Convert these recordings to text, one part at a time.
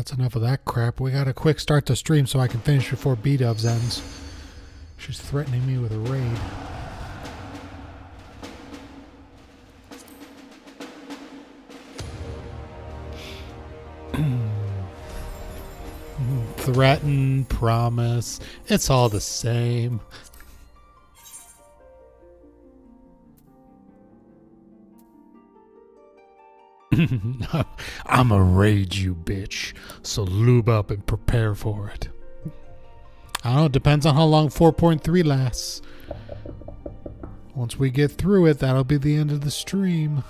That's enough of that crap. We gotta quick start the stream so I can finish before B-Dubs ends. She's threatening me with a raid. Threaten, promise, it's all the same. I'ma raid you, bitch. So lube up and prepare for it. I don't know, it depends on how long 4.3 lasts. Once we get through it, that'll be the end of the stream.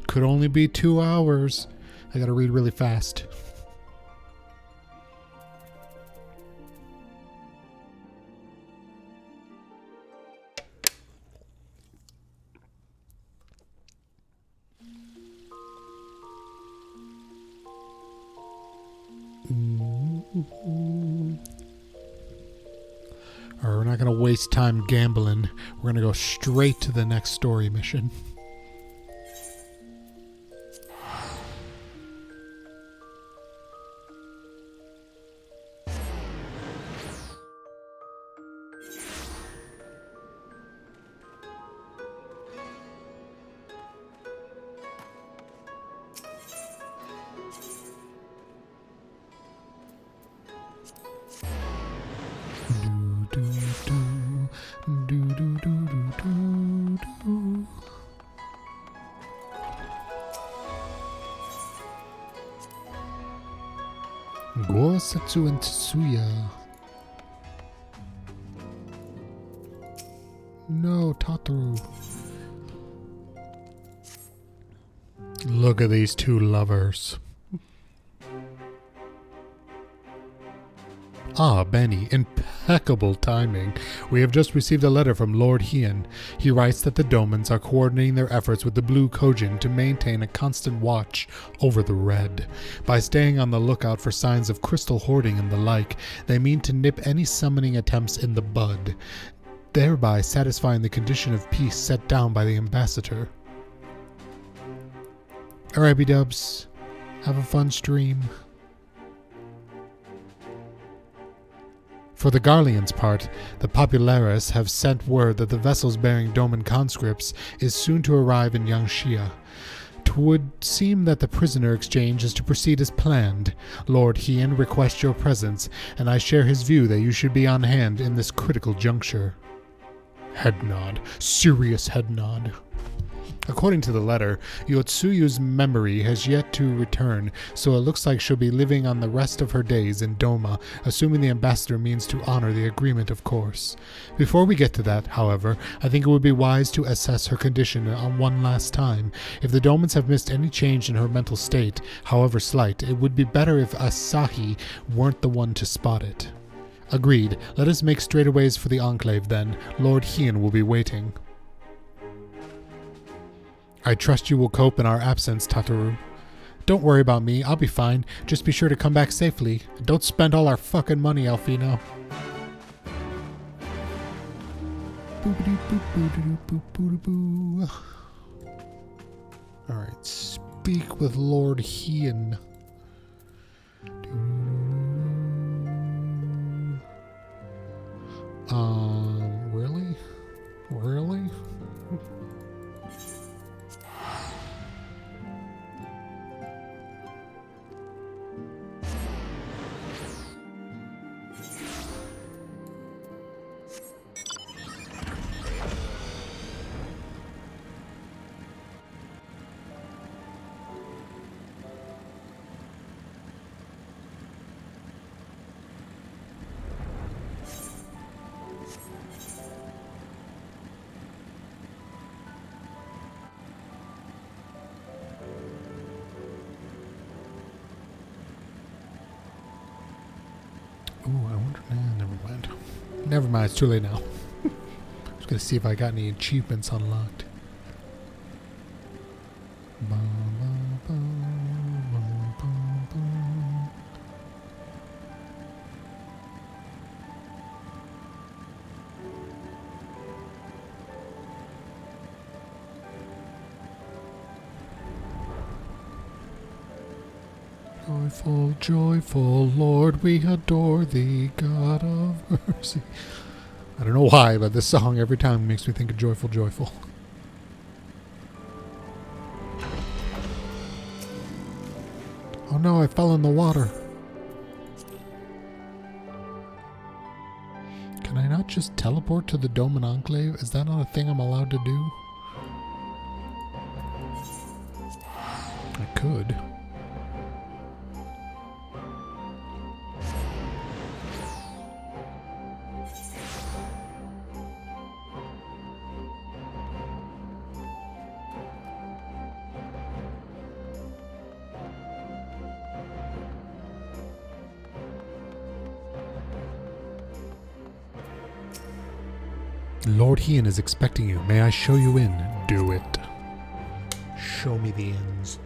Could only be 2 hours. I gotta read really fast. Alright, we're not going to waste time gambling. We're going to go straight to the next story mission. Setsu and Tetsuya. No, Tataru. Look at these two lovers. Ah, Bani, impeccable timing. We have just received a letter from Lord Hien. He writes that the Domans are coordinating their efforts with the Blue Kojin to maintain a constant watch over the Red. By staying on the lookout for signs of crystal hoarding and the like, they mean to nip any summoning attempts in the bud, thereby satisfying the condition of peace set down by the ambassador. Alright, B-dubs. Have a fun stream. For the Garleans' part, the Populares have sent word that the vessels bearing Doman conscripts is soon to arrive in Yangxia. 'Twould seem that the prisoner exchange is to proceed as planned. Lord Hien requests your presence, and I share his view that you should be on hand in this critical juncture. Head nod. Serious head nod. According to the letter, Yotsuyu's memory has yet to return, so it looks like she'll be living on the rest of her days in Doma, assuming the ambassador means to honor the agreement, of course. Before we get to that, however, I think it would be wise to assess her condition on one last time. If the Domans have missed any change in her mental state, however slight, it would be better if Asahi weren't the one to spot it. Agreed. Let us make straightaways for the Enclave then. Lord Hien will be waiting. I trust you will cope in our absence, Tataru. Don't worry about me, I'll be fine. Just be sure to come back safely. Don't spend all our fucking money, Alfino. Alright, speak with Lord Hien. Really? Really? Never mind, it's too late now. Just gonna see if I got any achievements unlocked. Joyful, joyful Lord, we adore thee, God of mercy. I don't know why, but this song every time makes me think of joyful, joyful. Oh no, I fell in the water. Can I not just teleport to the Doman Enclave? Is that not a thing I'm allowed to do? I could. Lord Hien is expecting you. May I show you in? Do it. Show me the ins.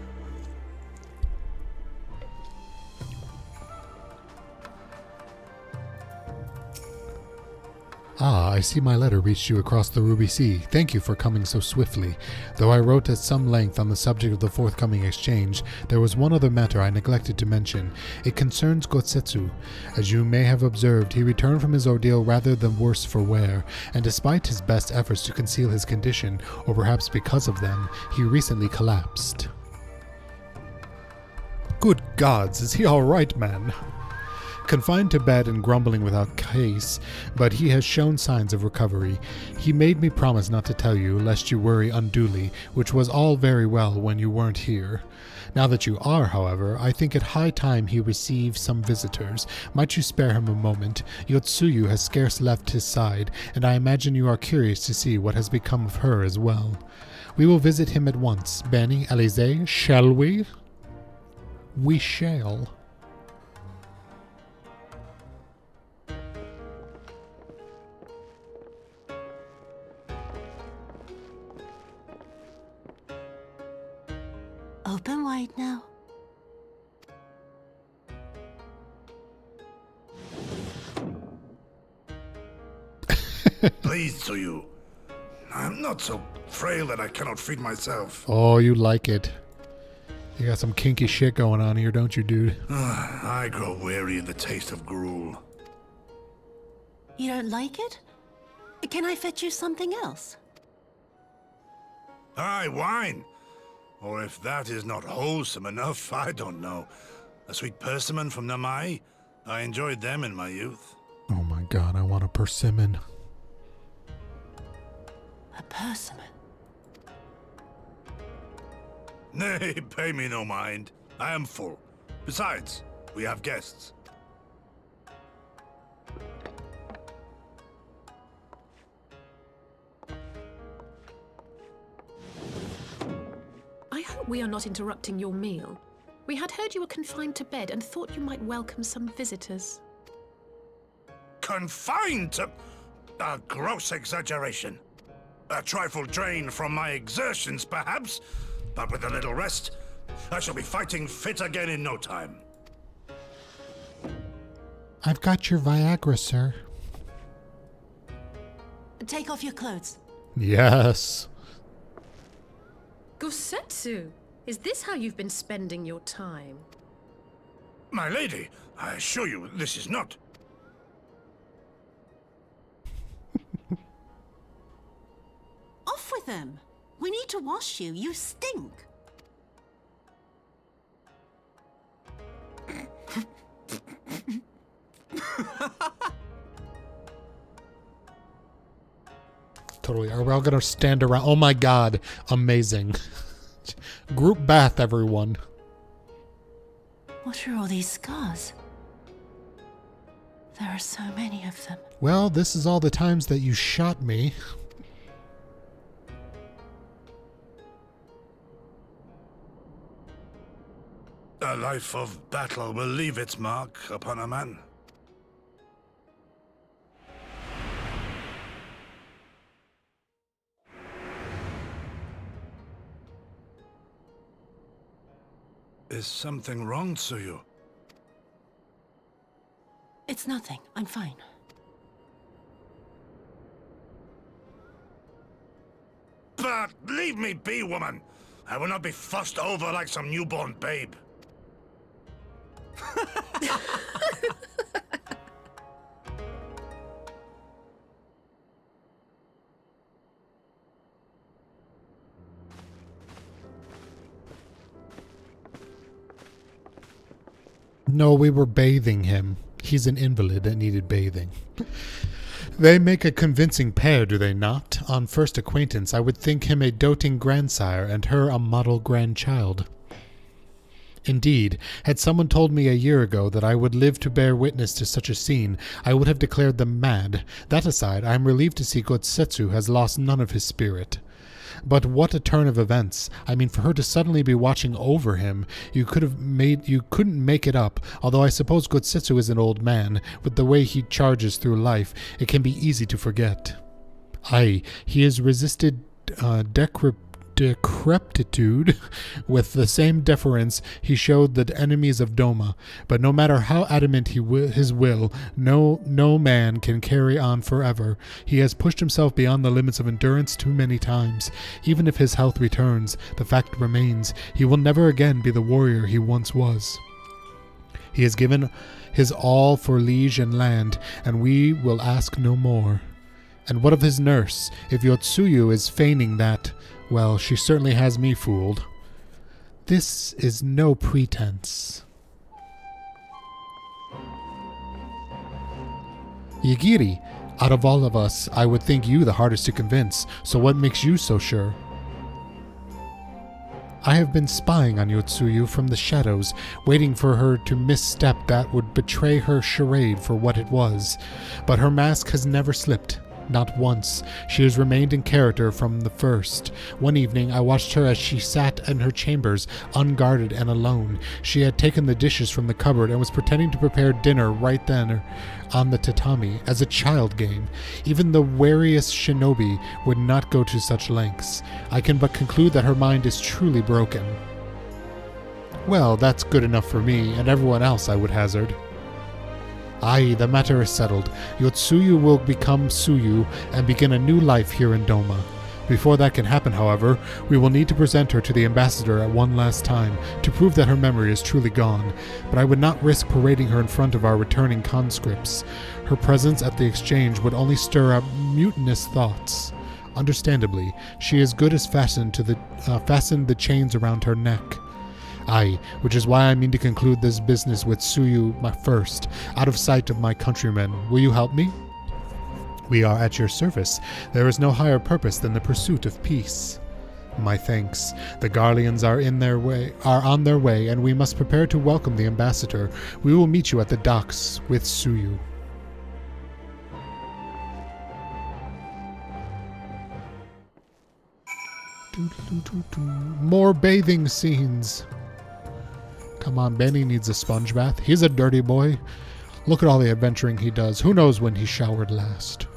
Ah, I see my letter reached you across the Ruby Sea. Thank you for coming so swiftly. Though I wrote at some length on the subject of the forthcoming exchange, there was one other matter I neglected to mention. It concerns Gotsetsu. As you may have observed, he returned from his ordeal rather than worse for wear, and despite his best efforts to conceal his condition, or perhaps because of them, he recently collapsed. Good gods, is he all right, man? Confined to bed and grumbling without case, but he has shown signs of recovery. He made me promise not to tell you, lest you worry unduly, which was all very well when you weren't here. Now that you are, however, I think it high time he receive some visitors. Might you spare him a moment? Yotsuyu has scarce left his side, and I imagine you are curious to see what has become of her as well. We will visit him at once. Bani, Alize, shall we? We shall. Open wide now. Pleased to you. I'm not so frail that I cannot feed myself. Oh, you like it. You got some kinky shit going on here, don't you, dude? I grow weary of the taste of gruel. You don't like it? Can I fetch you something else? Aye, wine. Or if that is not wholesome enough, I don't know. A sweet persimmon from Namai? I enjoyed them in my youth. Oh my god, I want a persimmon. A persimmon? Nay, pay me no mind. I am full. Besides, we have guests. I hope we are not interrupting your meal. We had heard you were confined to bed and thought you might welcome some visitors. Confined to... a gross exaggeration. A trifle drained from my exertions, perhaps, but with a little rest, I shall be fighting fit again in no time. I've got your Viagra, sir. Take off your clothes. Yes. Gotsetsu, is this how you've been spending your time? My lady, I assure you this is not. Off with them. We need to wash you. You stink. Totally. Are we all gonna stand around? Oh my god. Amazing. Group bath, everyone. What are all these scars? There are so many of them. Well, this is all the times that you shot me. A life of battle will leave its mark upon a man. Is something wrong, Tsuyu? It's nothing. I'm fine. But leave me be, woman. I will not be fussed over like some newborn babe. No, we were bathing him. He's an invalid that needed bathing. They make a convincing pair, do they not? On first acquaintance, I would think him a doting grandsire and her a model grandchild. Indeed, had someone told me a year ago that I would live to bear witness to such a scene, I would have declared them mad. That aside, I am relieved to see Gotsetsu has lost none of his spirit. But what a turn of events. I mean, for her to suddenly be watching over him, you couldn't make it up, although I suppose Gotsetsu is an old man. With the way he charges through life, it can be easy to forget. Aye, he has resisted decrepitude with the same deference he showed the enemies of Doma, but no matter how adamant his will, no man can carry on forever. He has pushed himself beyond the limits of endurance too many times. Even if his health returns, the fact remains, he will never again be the warrior he once was. He has given his all for liege and land, and we will ask no more. And what of his nurse? If Yotsuyu is feigning that, well, she certainly has me fooled. This is no pretense. Yagiri, out of all of us, I would think you the hardest to convince, so what makes you so sure? I have been spying on Yotsuyu from the shadows, waiting for her to misstep that would betray her charade for what it was. But her mask has never slipped. Not once. She has remained in character from the first. One evening I watched her as she sat in her chambers, unguarded and alone. She had taken the dishes from the cupboard and was pretending to prepare dinner right then on the tatami, as a child game. Even the wariest shinobi would not go to such lengths. I can but conclude that her mind is truly broken. Well, that's good enough for me, and everyone else, I would hazard. Aye, the matter is settled. Yotsuyu will become Suyu and begin a new life here in Doma. Before that can happen, however, we will need to present her to the ambassador at one last time to prove that her memory is truly gone, but I would not risk parading her in front of our returning conscripts. Her presence at the exchange would only stir up mutinous thoughts. Understandably, she is good as fastened the chains around her neck. Aye, which is why I mean to conclude this business with Suyu first, out of sight of my countrymen. Will you help me? We are at your service. There is no higher purpose than the pursuit of peace. My thanks. The Garleans are on their way, and we must prepare to welcome the ambassador. We will meet you at the docks with Suyu. More bathing scenes. Come on, Bani needs a sponge bath. He's a dirty boy. Look at all the adventuring he does. Who knows when he showered last?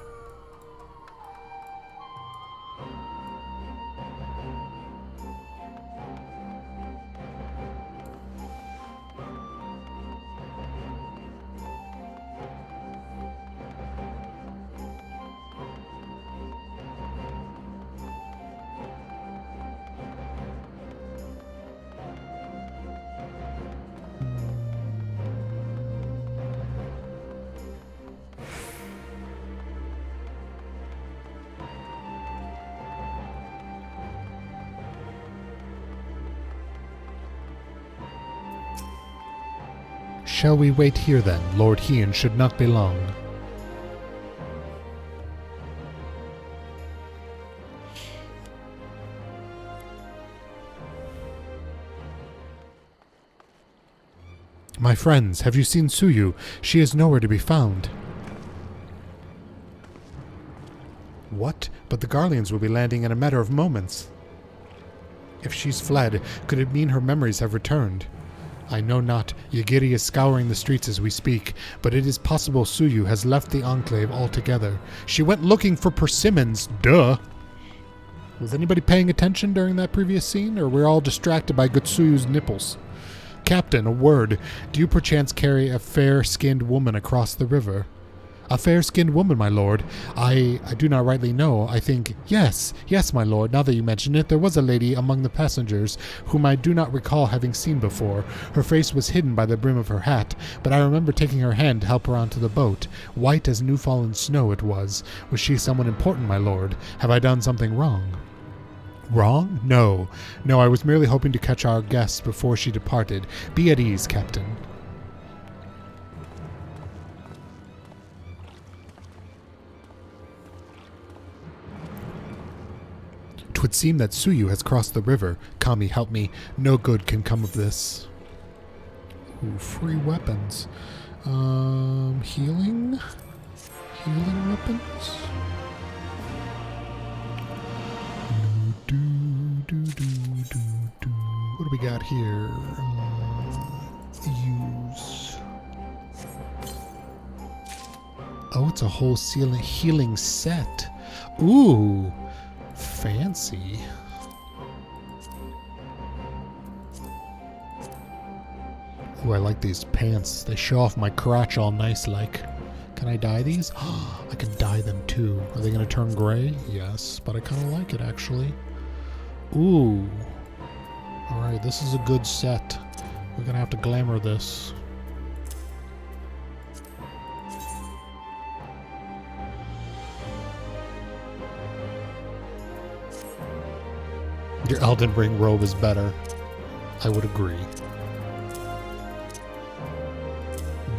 Shall we wait here then? Lord Hien should not be long. My friends, have you seen Suyu? She is nowhere to be found. What? But the Garleans will be landing in a matter of moments. If she's fled, could it mean her memories have returned? I know not. Yagiri is scouring the streets as we speak, but it is possible Suyu has left the Enclave altogether. She went looking for persimmons, duh! Was anybody paying attention during that previous scene, or we're all distracted by Gotsuyu's nipples? Captain, a word. Do you perchance carry a fair-skinned woman across the river? A fair-skinned woman, my lord. I do not rightly know. I think, yes, my lord, now that you mention it, there was a lady among the passengers whom I do not recall having seen before. Her face was hidden by the brim of her hat, but I remember taking her hand to help her onto the boat. White as new-fallen snow it was. Was she someone important, my lord? Have I done something wrong? Wrong? No, I was merely hoping to catch our guests before she departed. Be at ease, Captain. 'Twould seem that Suyu has crossed the river. Kami, help me. No good can come of this. Ooh, free weapons. Healing? Healing weapons? What do we got here? Use. Oh, it's a whole healing set. Ooh, fancy. Ooh, I like these pants. They show off my crotch all nice like. Can I dye these? I can dye them too. Are they going to turn gray? Yes, but I kind of like it actually. Ooh. Alright, this is a good set. We're going to have to glamour this. Your Elden Ring robe is better. I would agree.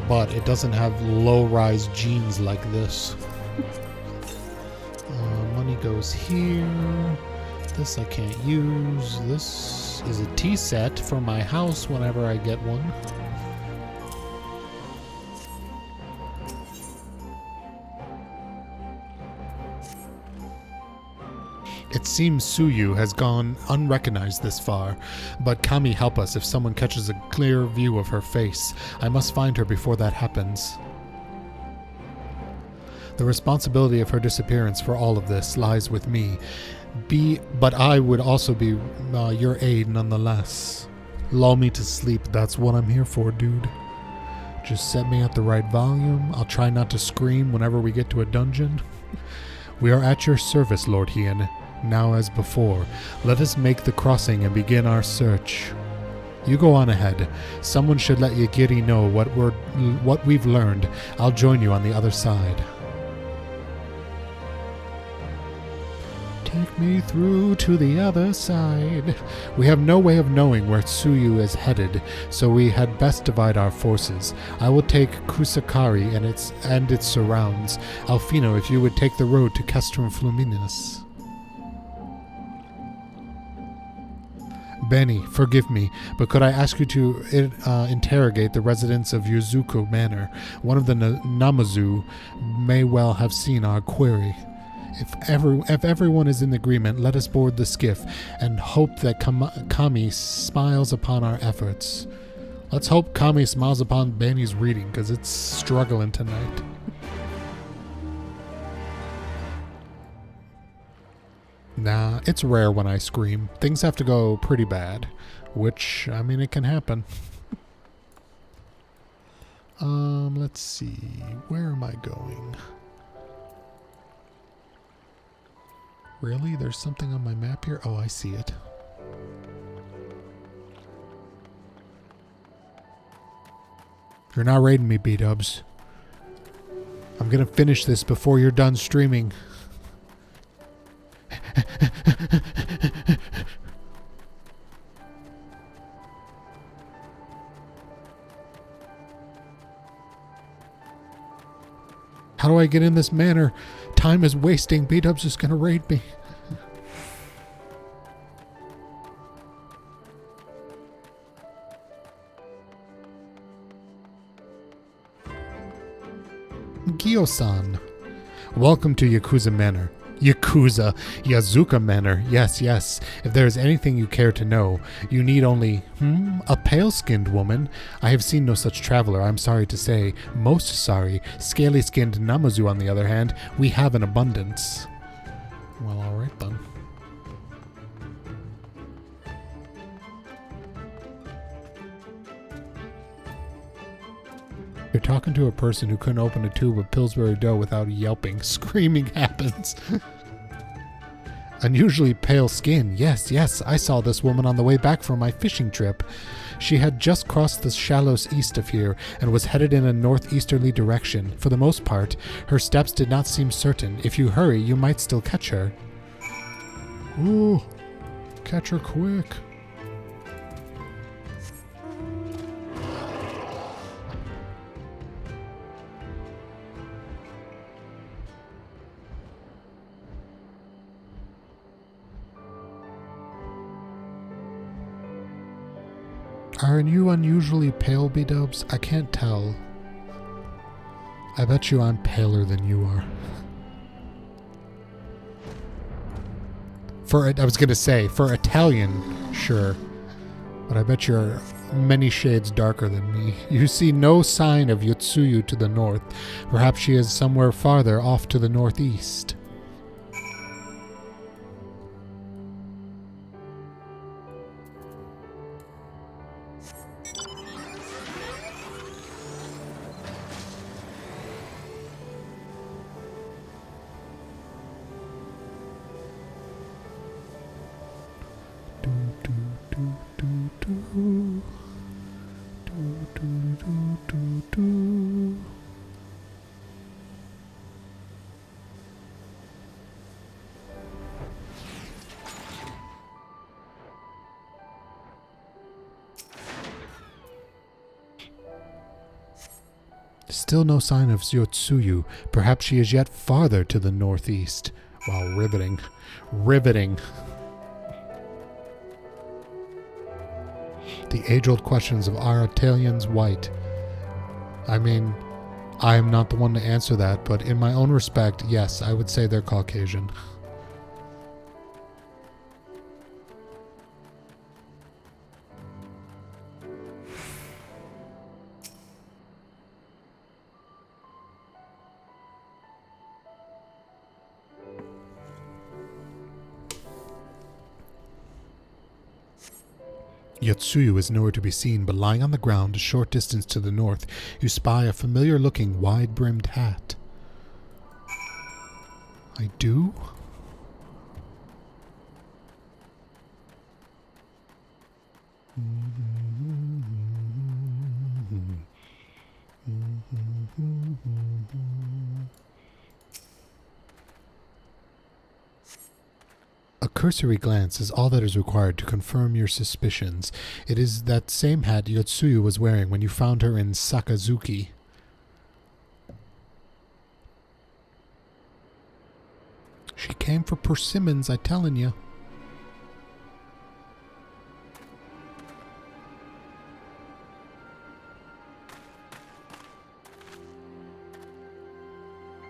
But it doesn't have low-rise jeans like this. Money goes here. This I can't use. This is a tea set for my house whenever I get one. It seems Suyu has gone unrecognized this far, but Kami, help us if someone catches a clear view of her face. I must find her before that happens. The responsibility of her disappearance for all of this lies with me. But I would also be your aid nonetheless. Lull me to sleep, that's what I'm here for, dude. Just set me at the right volume. I'll try not to scream whenever we get to a dungeon. We are at your service, Lord Hien. Now as before, let us make the crossing and begin our search. You go on ahead. Someone should let Yagiri know what we've learned. I'll join you on the other side. Take me through to the other side. We have no way of knowing where Tsuyu is headed, so we had best divide our forces. I will take Kusakari and its surrounds. Alfino, if you would take the road to Castrum Fluminis. Bani, forgive me, but could I ask you to interrogate the residents of Yuzuko Manor? One of the Namazu may well have seen our query. If everyone is in agreement, let us board the skiff and hope that Kami smiles upon our efforts. Let's hope Kami smiles upon Bani's reading, because it's struggling tonight. Nah, it's rare when I scream. Things have to go pretty bad, which, I mean, it can happen. Let's see. Where am I going? Really? There's something on my map here? Oh, I see it. You're not raiding me, B-dubs. I'm gonna finish this before you're done streaming. How do I get in this manor? Time is wasting. B-dubs is gonna raid me. Gyo-san. Welcome to Yakuza Manor. Yazuka Manor. Yes, yes. If there is anything you care to know, you need only, a pale-skinned woman. I have seen no such traveler, I'm sorry to say. Most sorry. Scaly-skinned Namazu, on the other hand, we have in abundance. Well, alright then. You're talking to a person who couldn't open a tube of Pillsbury dough without yelping. Screaming happens. Unusually pale skin. Yes, yes, I saw this woman on the way back from my fishing trip. She had just crossed the shallows east of here and was headed in a northeasterly direction. For the most part, her steps did not seem certain. If you hurry, you might still catch her. Ooh, catch her quick. Aren't you unusually pale, B-dubs? I can't tell. I bet you I'm paler than you are. I was gonna say, for Italian, sure. But I bet you're many shades darker than me. You see no sign of Yotsuyu to the north. Perhaps she is somewhere farther off to the northeast. Still no sign of Yotsuyu. Perhaps she is yet farther to the northeast. Wow, riveting. Riveting. The age-old questions of are Italians white? I mean, I am not the one to answer that, but in my own respect, yes, I would say they're Caucasian. Yotsuyu is nowhere to be seen, but lying on the ground a short distance to the north, you spy a familiar-looking, wide-brimmed hat. I do? A cursory glance is all that is required to confirm your suspicions. It is that same hat Yotsuyu was wearing when you found her in Sakazuki. She came for persimmons, I tellin' you.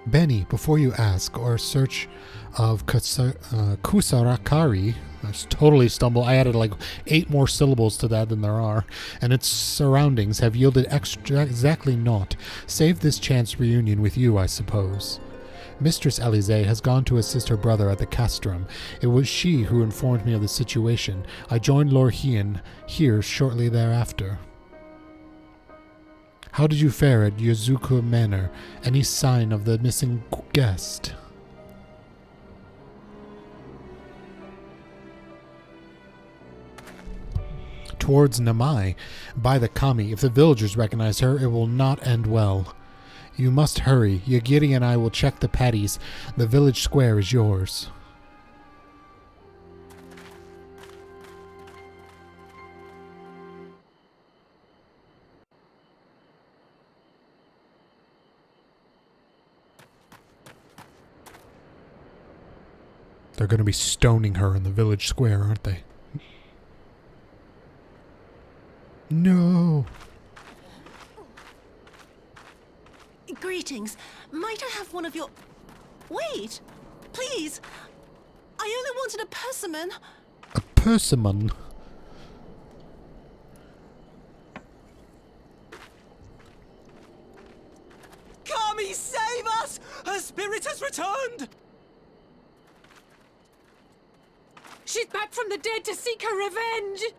Bani, before you ask or search of Kusarakari, I totally stumbled. I added like 8 more syllables to that than there are, and its surroundings have yielded exactly naught, save this chance reunion with you, I suppose. Mistress Elise has gone to assist her brother at the castrum. It was she who informed me of the situation. I joined Lord Hien here shortly thereafter. How did you fare at Yozuka Manor? Any sign of the missing guest? Towards Namai, by the kami. If the villagers recognize her, it will not end well. You must hurry. Yagiri and I will check the paddies. The village square is yours. They're going to be stoning her in the village square, aren't they? No. Greetings. Might I have one of your... Wait! Please! I only wanted a persimmon. A persimmon? Kami, save us! Her spirit has returned! She's back from the dead to seek her revenge!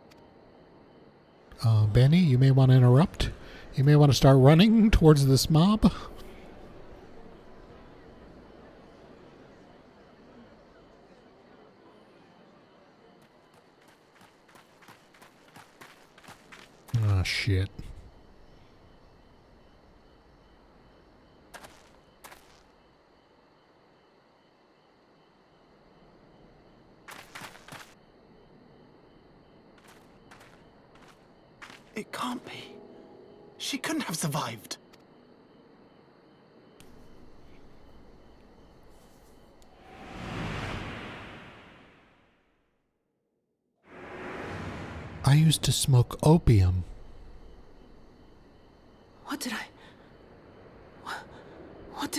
Bani, you may want to interrupt. You may want to start running towards this mob. Ah, shit. It can't be. She couldn't have survived. I used to smoke opium. What did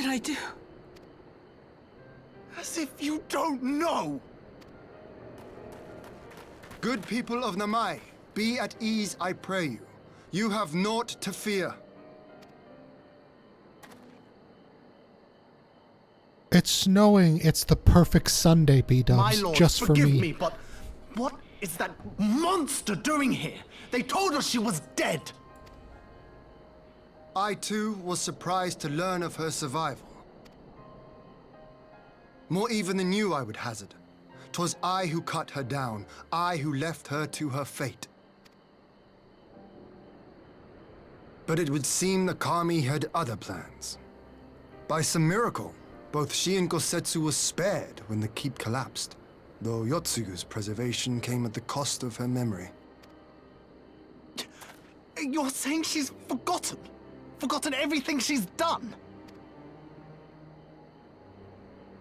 I do? As if you don't know! Good people of Namai, be at ease, I pray you. You have naught to fear. It's snowing. It's the perfect Sunday, My B-dubs, lord, just for forgive me. me, but what is that monster doing here? They told us she was dead. I too was surprised to learn of her survival. More even than you, I would hazard. 'Twas I who cut her down, I who left her to her fate. But it would seem the Kami had other plans. By some miracle, both she and Gosetsu were spared when the keep collapsed, though Yotsugu's preservation came at the cost of her memory. You're saying she's forgotten? Forgotten everything she's done?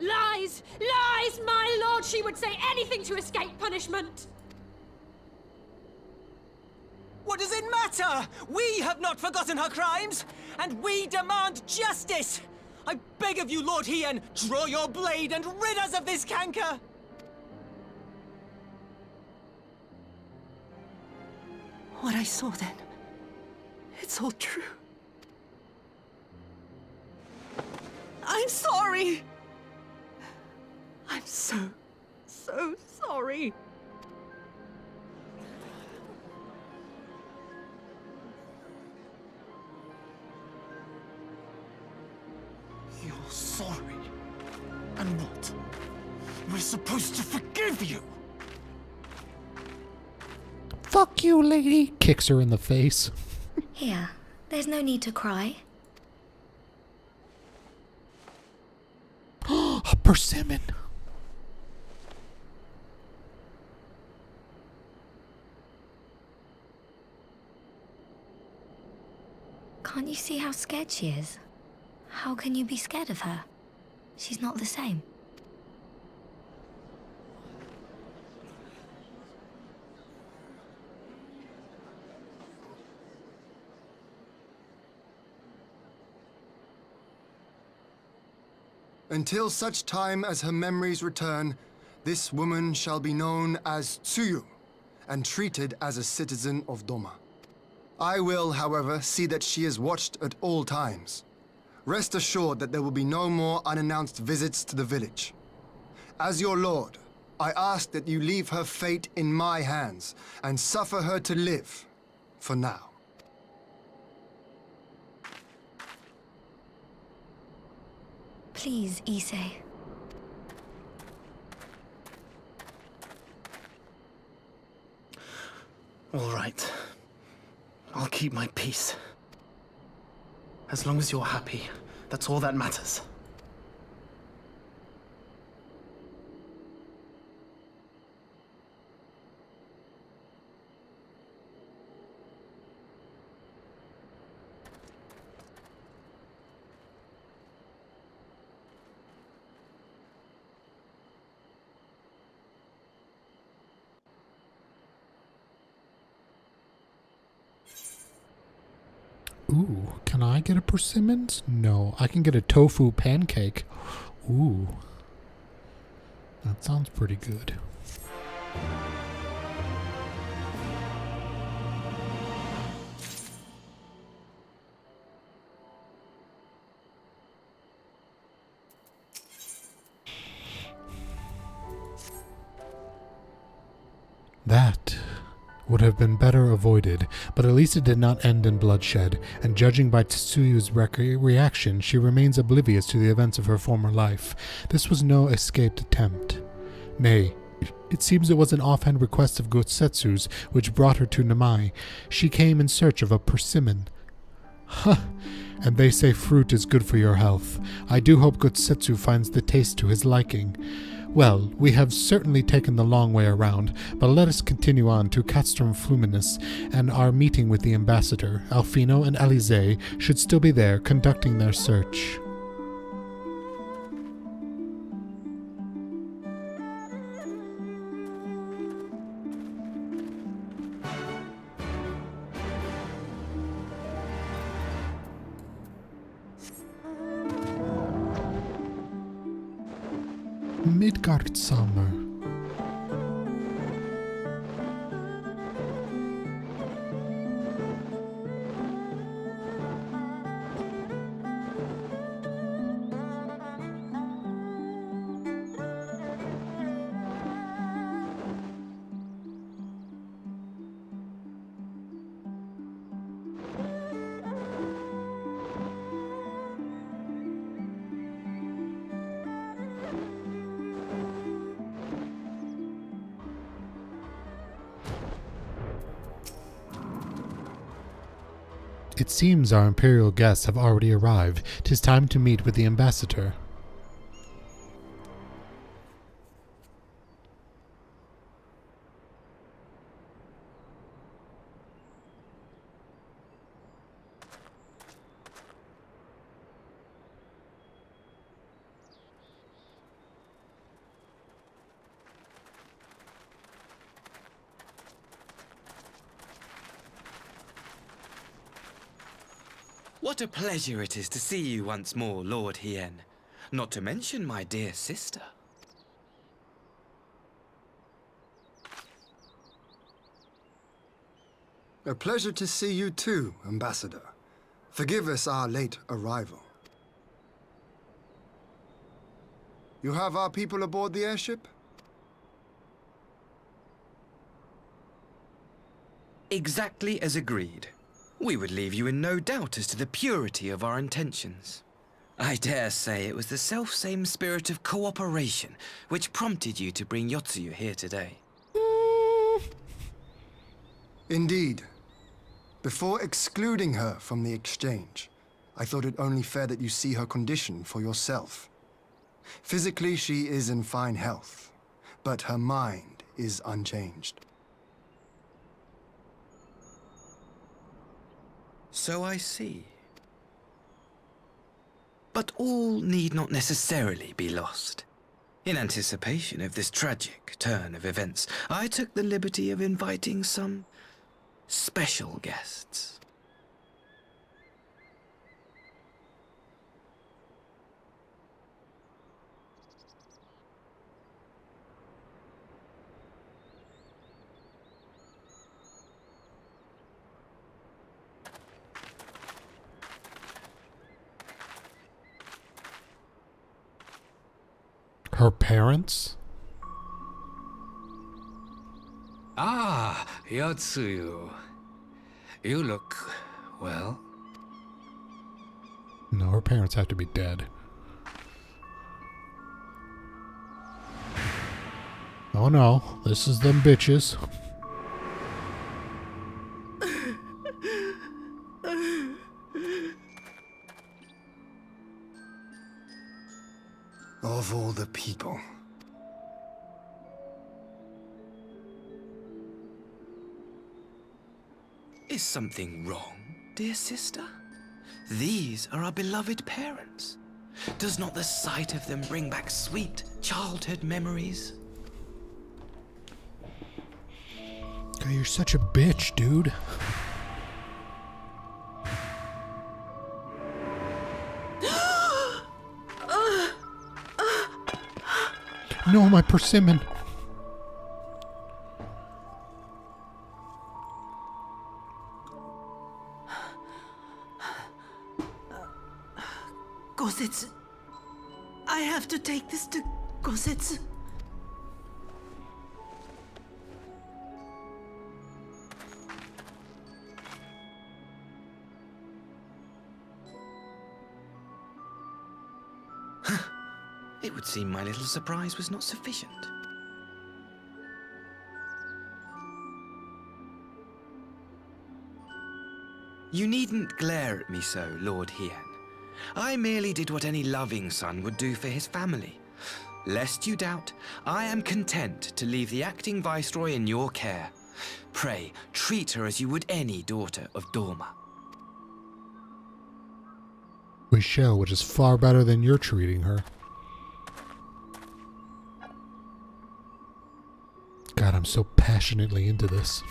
Lies! Lies, my lord! She would say anything to escape punishment! What does it matter? We have not forgotten her crimes, and we demand justice! I beg of you, Lord Hien, draw your blade and rid us of this canker! What I saw then, it's all true. I'm sorry! I'm so sorry. You're sorry? And what? We're supposed to forgive you? Fuck you, lady! Kicks her in the face. Here, there's no need to cry. A persimmon! Can't you see how scared she is? How can you be scared of her? She's not the same. Until such time as her memories return, this woman shall be known as Tsuyu, and treated as a citizen of Doma. I will, however, see that she is watched at all times. Rest assured that there will be no more unannounced visits to the village. As your lord, I ask that you leave her fate in my hands, and suffer her to live, for now. Please, Issei. All right. I'll keep my peace. As long as you're happy, that's all that matters. Ooh, can I get a persimmons? No, I can get a tofu pancake. Ooh. That sounds pretty good. That would have been better avoided, but at least it did not end in bloodshed, and judging by Tsuyu's reaction, she remains oblivious to the events of her former life. This was no escaped attempt. Nay, it seems it was an offhand request of Gosetsu's which brought her to Namai. She came in search of a persimmon. Huh! And they say fruit is good for your health. I do hope Gosetsu finds the taste to his liking. Well, we have certainly taken the long way around, but let us continue on to Castrum Fluminus, and our meeting with the ambassador. Alfino and Alize should still be there, conducting their search. Midgardsammer. It seems our imperial guests have already arrived. 'Tis time to meet with the ambassador. What a pleasure it is to see you once more, Lord Hien. Not to mention my dear sister. A pleasure to see you too, Ambassador. Forgive us our late arrival. You have our people aboard the airship? Exactly as agreed. We would leave you in no doubt as to the purity of our intentions. I dare say it was the self-same spirit of cooperation which prompted you to bring Yotsuyu here today. Indeed. Before excluding her from the exchange, I thought it only fair that you see her condition for yourself. Physically, she is in fine health, but her mind is unchanged. So I see. But all need not necessarily be lost. In anticipation of this tragic turn of events, I took the liberty of inviting some special guests. Her parents? Ah, Yotsuyu. You look, well. No, her parents have to be dead. Oh no, this is them bitches. Of all the people. Is something wrong, dear sister? These are our beloved parents. Does not the sight of them bring back sweet childhood memories? God, you're such a bitch, dude. No, my persimmon. Gosetsu. I have to take this to Gosetsu. It would seem my little surprise was not sufficient. You needn't glare at me so, Lord Hien. I merely did what any loving son would do for his family. Lest you doubt, I am content to leave the acting viceroy in your care. Pray, treat her as you would any daughter of Dorma. We shall, which is far better than you're treating her. God, I'm so passionately into this.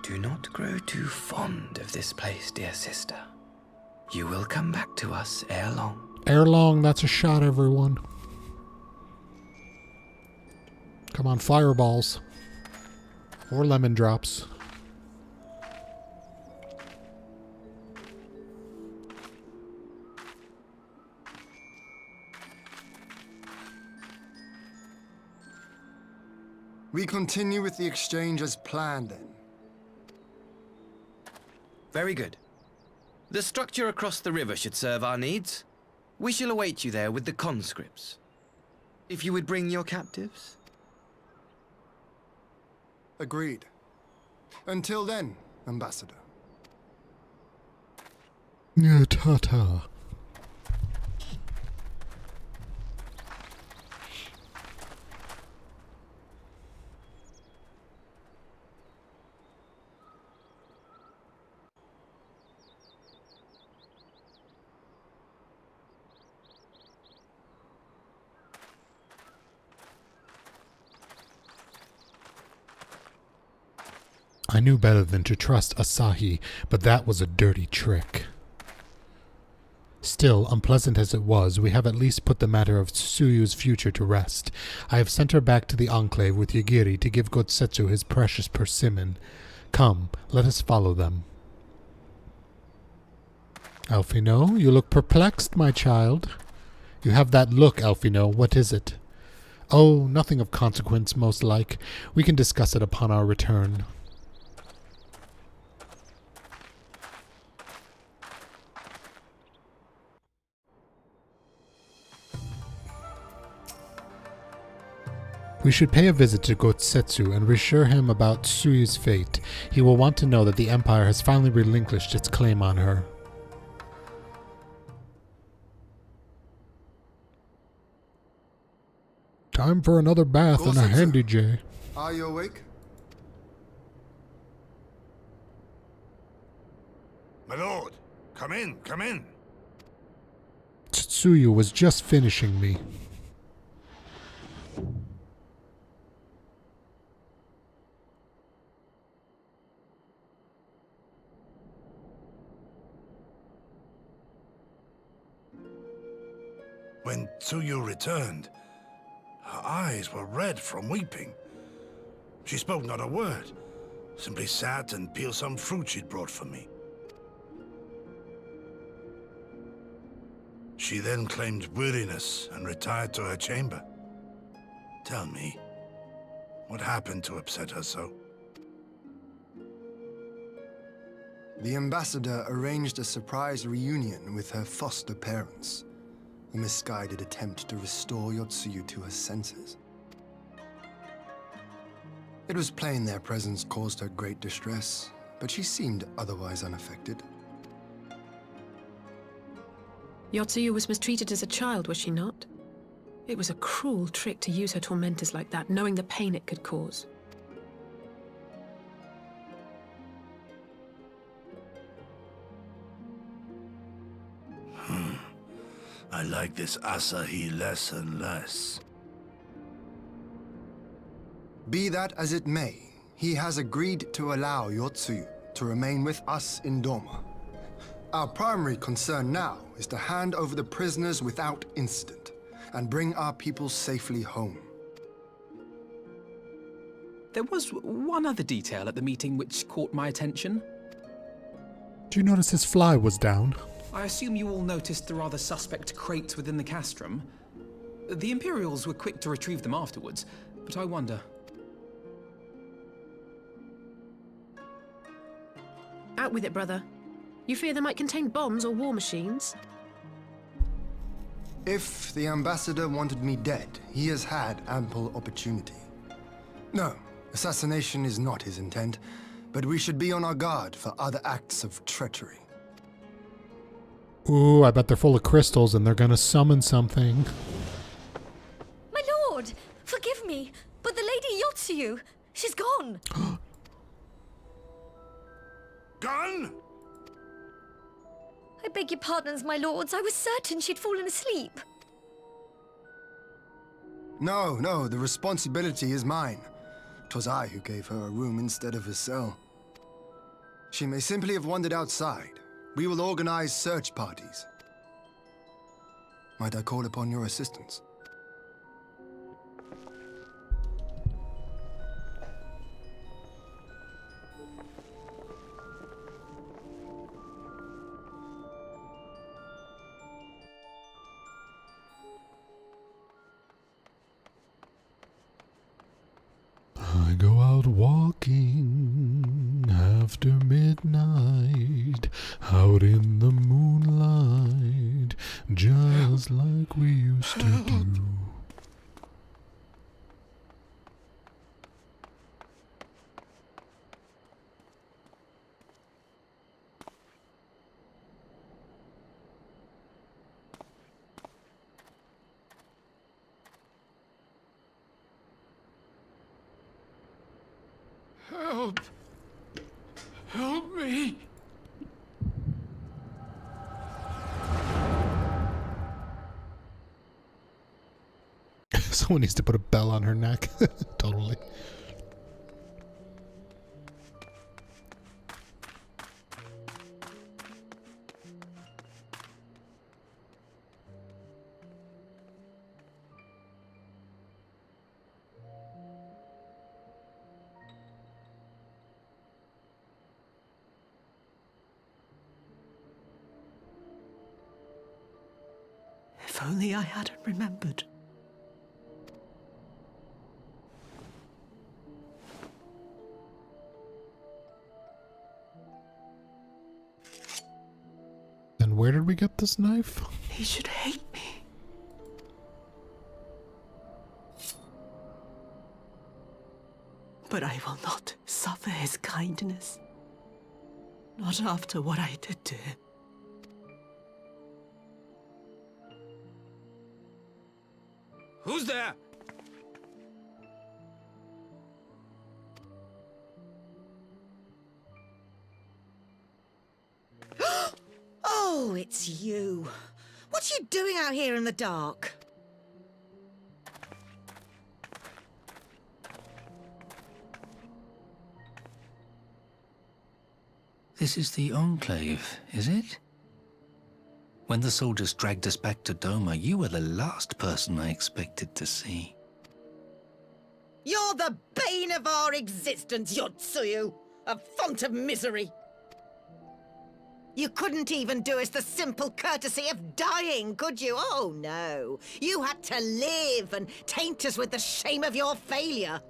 Do not grow too fond of this place, dear sister. You will come back to us ere long. Ere long, that's a shot, everyone. Come on, fireballs. Or lemon drops. We continue with the exchange as planned, then. Very good. The structure across the river should serve our needs. We shall await you there with the conscripts. If you would bring your captives. Agreed. Until then, Ambassador. Yeah, ta-ta. I knew better than to trust Asahi, but that was a dirty trick. Still, unpleasant as it was, we have at least put the matter of Tsuyu's future to rest. I have sent her back to the Enclave with Yagiri to give Gotsetsu his precious persimmon. Come, let us follow them. Alphino, you look perplexed, my child. You have that look, Alphino. What is it? Oh, nothing of consequence, most like. We can discuss it upon our return. We should pay a visit to Gotsetsu and reassure him about Tsuyu's fate. He will want to know that the Empire has finally relinquished its claim on her. Time for another bath and a handy J. Are you awake? My lord, come in, come in. Tsuyu was just finishing me. When Tsuyu returned, her eyes were red from weeping. She spoke not a word, simply sat and peeled some fruit she'd brought for me. She then claimed weariness and retired to her chamber. Tell me, what happened to upset her so? The ambassador arranged a surprise reunion with her foster parents. A misguided attempt to restore Yotsuyu to her senses. It was plain their presence caused her great distress, but she seemed otherwise unaffected. Yotsuyu was mistreated as a child, was she not? It was a cruel trick to use her tormentors like that, knowing the pain it could cause. I like this Asahi less and less. Be that as it may, he has agreed to allow Yotsuyu to remain with us in Doma. Our primary concern now is to hand over the prisoners without incident and bring our people safely home. There was one other detail at the meeting which caught my attention. Do you notice his fly was down? I assume you all noticed the rather suspect crates within the castrum. The Imperials were quick to retrieve them afterwards, but I wonder. Out with it, brother. You fear they might contain bombs or war machines? If the ambassador wanted me dead, he has had ample opportunity. No, assassination is not his intent, but we should be on our guard for other acts of treachery. Ooh, I bet they're full of crystals and they're gonna summon something. My lord! Forgive me, but the Lady Yotsuyu, she's gone! Gone? I beg your pardons, my lords. I was certain she'd fallen asleep. No, the responsibility is mine. 'Twas I who gave her a room instead of a cell. She may simply have wandered outside. We will organize search parties. Might I call upon your assistance? I go out walking after midnight, out in the moonlight, just like we used to do. Help! Help me! Someone needs to put a bell on her neck. Totally. If only I hadn't remembered. Then where did we get this knife? He should hate me. But I will not suffer his kindness. Not after what I did to him. Who's there? Oh, it's you. What are you doing out here in the dark? This is the Enclave, is it? When the soldiers dragged us back to Doma, you were the last person I expected to see. You're the bane of our existence, Yotsuyu! A font of misery! You couldn't even do us the simple courtesy of dying, could you? Oh, no. You had to live and taint us with the shame of your failure.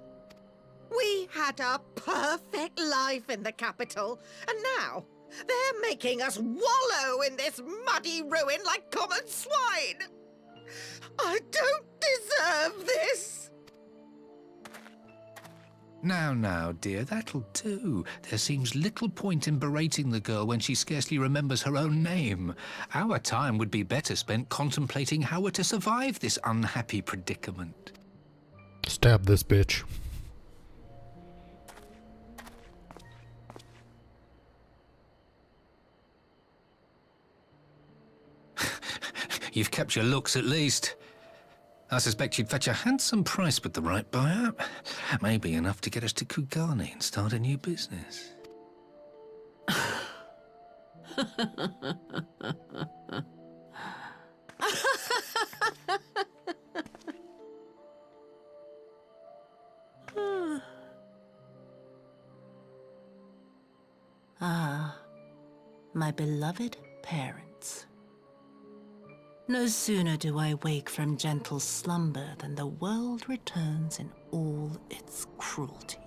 We had a perfect life in the capital, and now they're making us wallow in this muddy ruin like common swine! I don't deserve this! Now, dear, that'll do. There seems little point in berating the girl when she scarcely remembers her own name. Our time would be better spent contemplating how we're to survive this unhappy predicament. Stab this bitch. You've kept your looks at least. I suspect you'd fetch a handsome price with the right buyer. Maybe enough to get us to Kugane and start a new business. Ah, my beloved parents. No sooner do I wake from gentle slumber than the world returns in all its cruelty.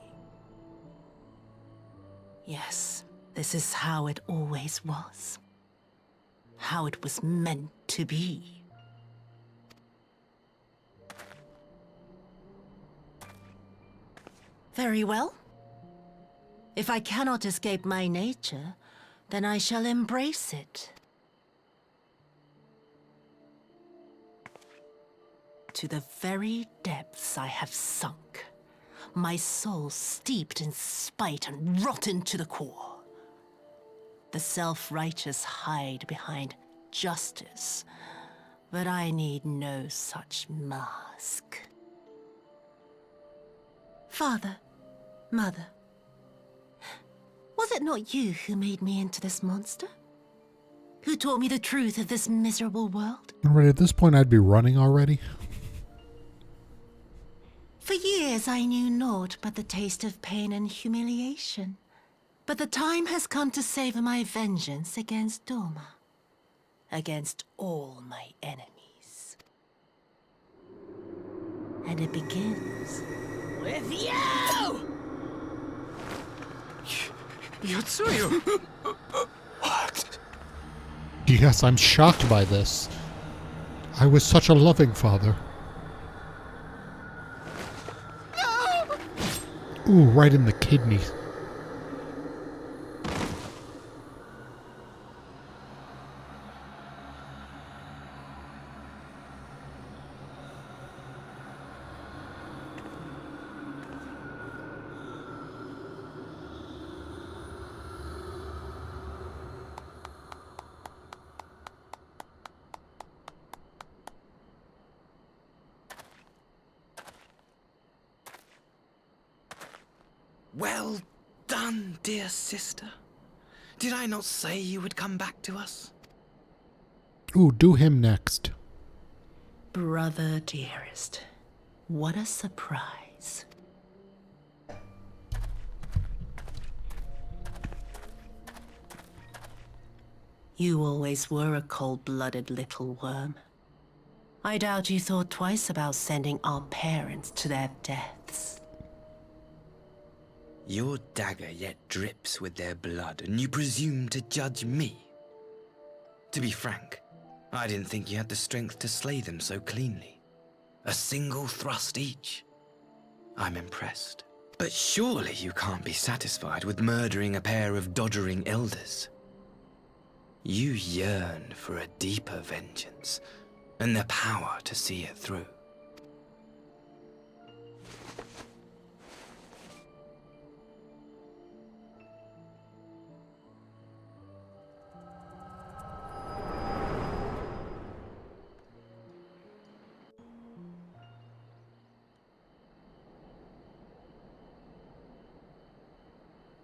Yes, this is how it always was. How it was meant to be. Very well. If I cannot escape my nature, then I shall embrace it. To the very depths I have sunk, my soul steeped in spite and rotten to the core. The self-righteous hide behind justice, but I need no such mask. Father, Mother, was it not you who made me into this monster? Who taught me the truth of this miserable world? Alright, at this point I'd be running already. For years I knew naught but the taste of pain and humiliation. But the time has come to savor my vengeance against Doma. Against all my enemies. And it begins with you! Yotsuyu! What? Yes, I'm shocked by this. I was such a loving father. No! Ooh, right in the kidney. Well done, dear sister. Did I not say you would come back to us? Ooh, do him next. Brother dearest, what a surprise. You always were a cold-blooded little worm. I doubt you thought twice about sending our parents to their deaths. Your dagger yet drips with their blood, and you presume to judge me? To be frank, I didn't think you had the strength to slay them so cleanly. A single thrust each. I'm impressed. But surely you can't be satisfied with murdering a pair of doddering elders. You yearn for a deeper vengeance, and the power to see it through.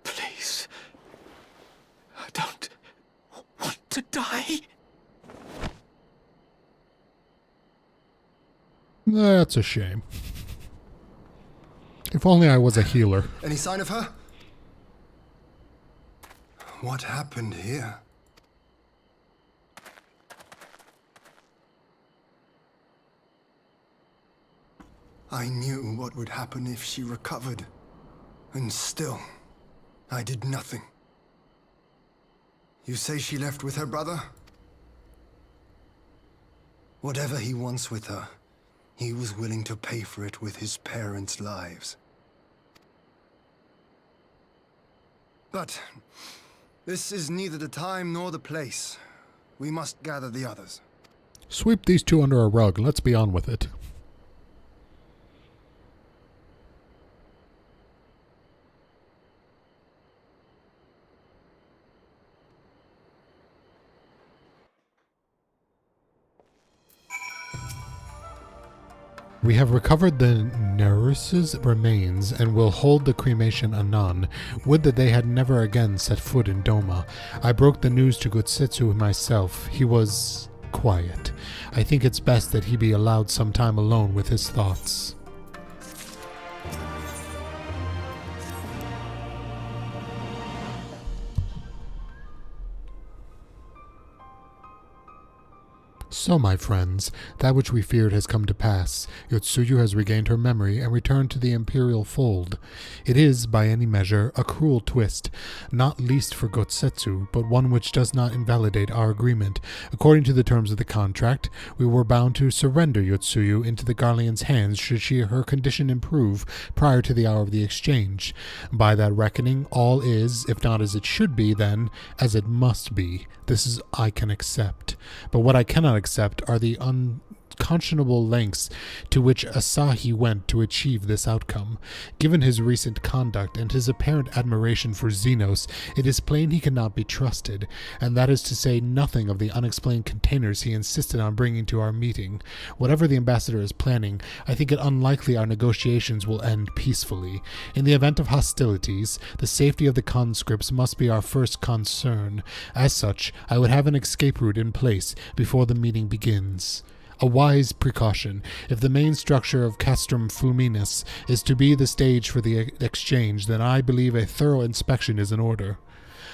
Please. I don't want to die. That's a shame. If only I was a healer. Any sign of her? What happened here? I knew what would happen if she recovered. And still, I did nothing. You say she left with her brother? Whatever he wants with her, he was willing to pay for it with his parents' lives. But this is neither the time nor the place. We must gather the others. Sweep these two under a rug. Let's be on with it. We have recovered the nurse's remains and will hold the cremation anon. Would that they had never again set foot in Doma. I broke the news to Gotsetsu myself. He was quiet. I think it's best that he be allowed some time alone with his thoughts. So, my friends, that which we feared has come to pass. Yotsuyu has regained her memory and returned to the imperial fold. It is, by any measure, a cruel twist, not least for Gotsetsu, but one which does not invalidate our agreement. According to the terms of the contract, we were bound to surrender Yotsuyu into the Garlean's hands should her condition improve prior to the hour of the exchange. By that reckoning, all is, if not as it should be, then as it must be. This is I can accept. But what I cannot accept are the unconscionable lengths to which Asahi went to achieve this outcome. Given his recent conduct and his apparent admiration for Xenos, it is plain he cannot be trusted, and that is to say nothing of the unexplained containers he insisted on bringing to our meeting. Whatever the ambassador is planning, I think it unlikely our negotiations will end peacefully. In the event of hostilities, the safety of the conscripts must be our first concern. As such, I would have an escape route in place before the meeting begins. A wise precaution. If the main structure of Castrum Fulminus is to be the stage for the exchange, then I believe a thorough inspection is in order.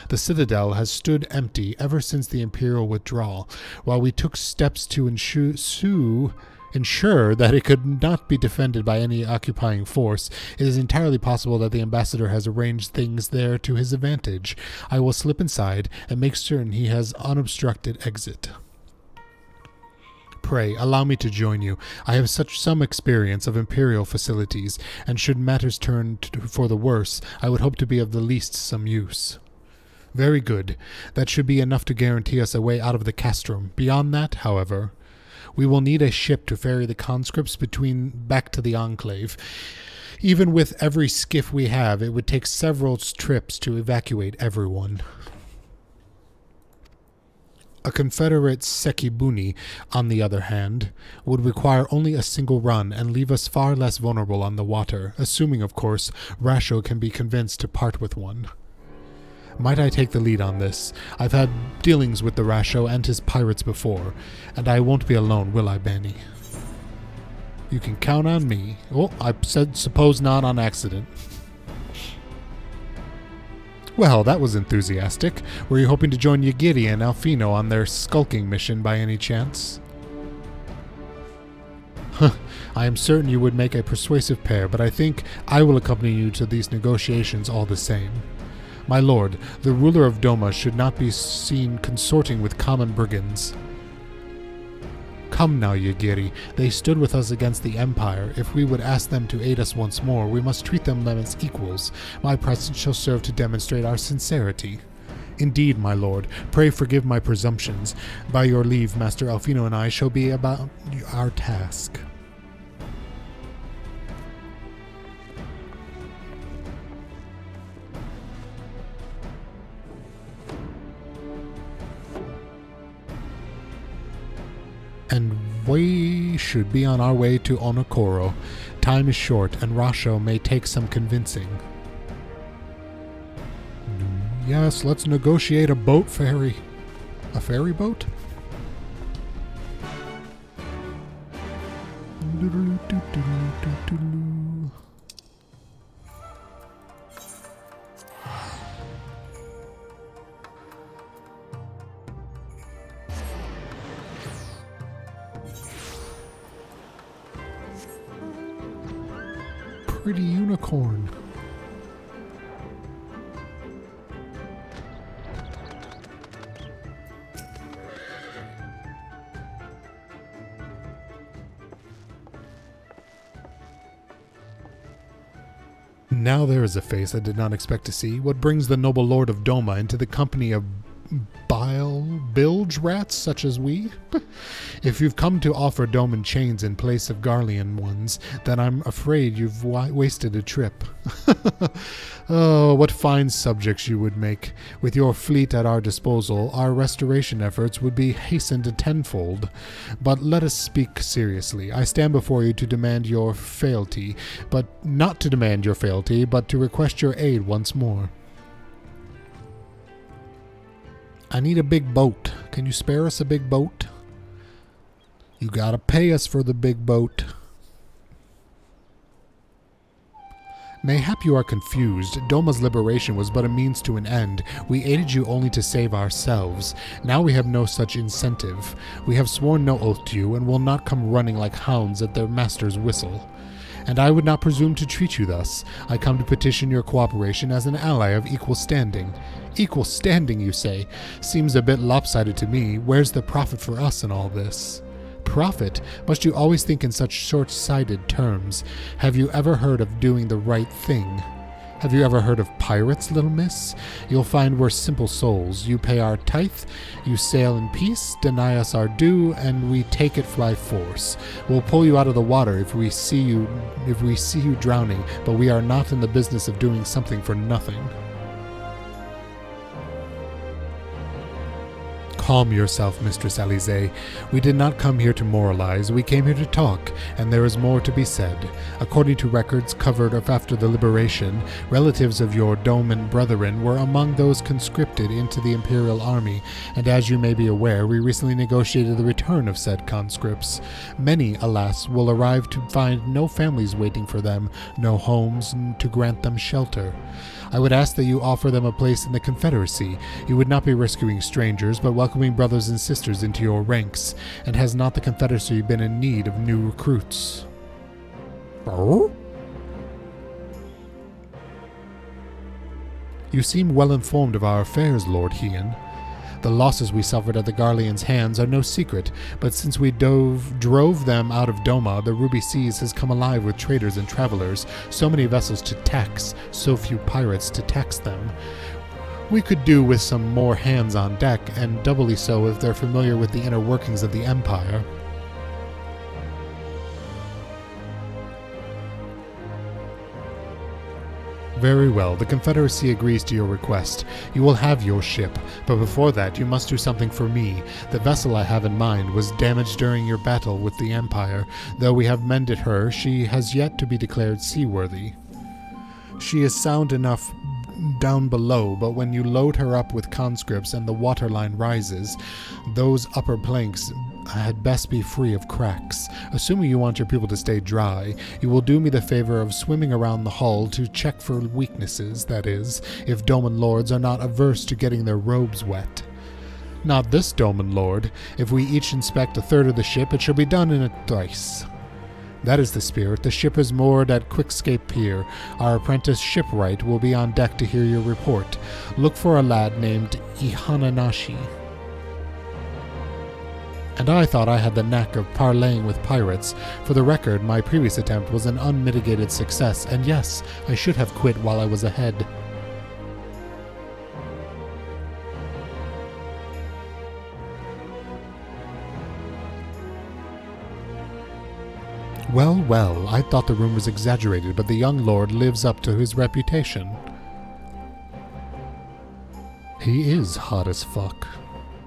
The citadel has stood empty ever since the imperial withdrawal, while we took steps to ensue ensure that it could not be defended by any occupying force, it is entirely possible that the ambassador has arranged things there to his advantage. I will slip inside and make certain he has unobstructed exit. Pray, allow me to join you. I have some experience of Imperial facilities, and should matters turn for the worse, I would hope to be of the least some use. Very good. That should be enough to guarantee us a way out of the castrum. Beyond that, however, we will need a ship to ferry the conscripts back to the Enclave. Even with every skiff we have, it would take several trips to evacuate everyone. A Confederate Sekibuni, on the other hand, would require only a single run and leave us far less vulnerable on the water, assuming, of course, Rasho can be convinced to part with one. Might I take the lead on this? I've had dealings with the Rasho and his pirates before, and I won't be alone, will I, Bani? You can count on me. Oh, I said suppose not on accident. Well, that was enthusiastic. Were you hoping to join Yagiri and Alfino on their skulking mission by any chance? I am certain you would make a persuasive pair, but I think I will accompany you to these negotiations all the same. My lord, the ruler of Doma should not be seen consorting with common brigands. Come now, Yagiri. They stood with us against the Empire. If we would ask them to aid us once more, we must treat them as equals. My presence shall serve to demonstrate our sincerity. Indeed, my lord, pray forgive my presumptions. By your leave, Master Alfino and I shall be about our task. And we should be on our way to Onokoro. Time is short, and Rasho may take some convincing. Yes, let's negotiate a boat ferry. A ferry boat? Pretty unicorn. Now there is a face I did not expect to see. What brings the noble lord of Doma into the company of bilge rats such as we? If you've come to offer Doman chains in place of Garlean ones, then I'm afraid you've wasted a trip. Oh, what fine subjects you would make. With your fleet at our disposal, our restoration efforts would be hastened tenfold. But let us speak seriously. I stand before you to demand your fealty, but not to demand your fealty, but to request your aid once more. I need a big boat. Can you spare us a big boat? You gotta pay us for the big boat. Mayhap you are confused. Doma's liberation was but a means to an end. We aided you only to save ourselves. Now we have no such incentive. We have sworn no oath to you and will not come running like hounds at their master's whistle. And I would not presume to treat you thus. I come to petition your cooperation as an ally of equal standing. Equal standing, you say? Seems a bit lopsided to me. Where's the profit for us in all this? Profit? Must you always think in such short-sighted terms? Have you ever heard of doing the right thing? Have you ever heard of pirates, little miss? You'll find we're simple souls. You pay our tithe, you sail in peace, deny us our due, and we take it fly force. We'll pull you out of the water if we see you drowning, but we are not in the business of doing something for nothing. Calm yourself, Mistress Alize. We did not come here to moralize. We came here to talk, and there is more to be said. According to records covered of after the liberation, relatives of your Doman brethren were among those conscripted into the Imperial Army, and as you may be aware, we recently negotiated the return of said conscripts. Many, alas, will arrive to find no families waiting for them, no homes to grant them shelter. I would ask that you offer them a place in the Confederacy. You would not be rescuing strangers, but welcoming brothers and sisters into your ranks. And has not the Confederacy been in need of new recruits? Oh? You seem well informed of our affairs, Lord Hien. The losses we suffered at the Garlean's hands are no secret, but since we drove them out of Doma, the Ruby Seas has come alive with traders and travelers, so many vessels to tax, so few pirates to tax them. We could do with some more hands on deck, and doubly so if they're familiar with the inner workings of the Empire. Very well, the Confederacy agrees to your request. You will have your ship, but before that you must do something for me. The vessel I have in mind was damaged during your battle with the Empire. Though we have mended her, she has yet to be declared seaworthy. She is sound enough down below, but when you load her up with conscripts and the waterline rises, those upper planks had best be free of cracks. Assuming you want your people to stay dry, you will do me the favor of swimming around the hull to check for weaknesses, that is, if Doman lords are not averse to getting their robes wet. Not this Doman lord. If we each inspect a third of the ship, it shall be done in a thrice. That is the spirit. The ship is moored at Quickscape Pier. Our apprentice shipwright will be on deck to hear your report. Look for a lad named Ihananashi. And I thought I had the knack of parleying with pirates. For the record, my previous attempt was an unmitigated success, and yes, I should have quit while I was ahead. Well, well, I thought the rumors exaggerated, but the young lord lives up to his reputation. He is hot as fuck.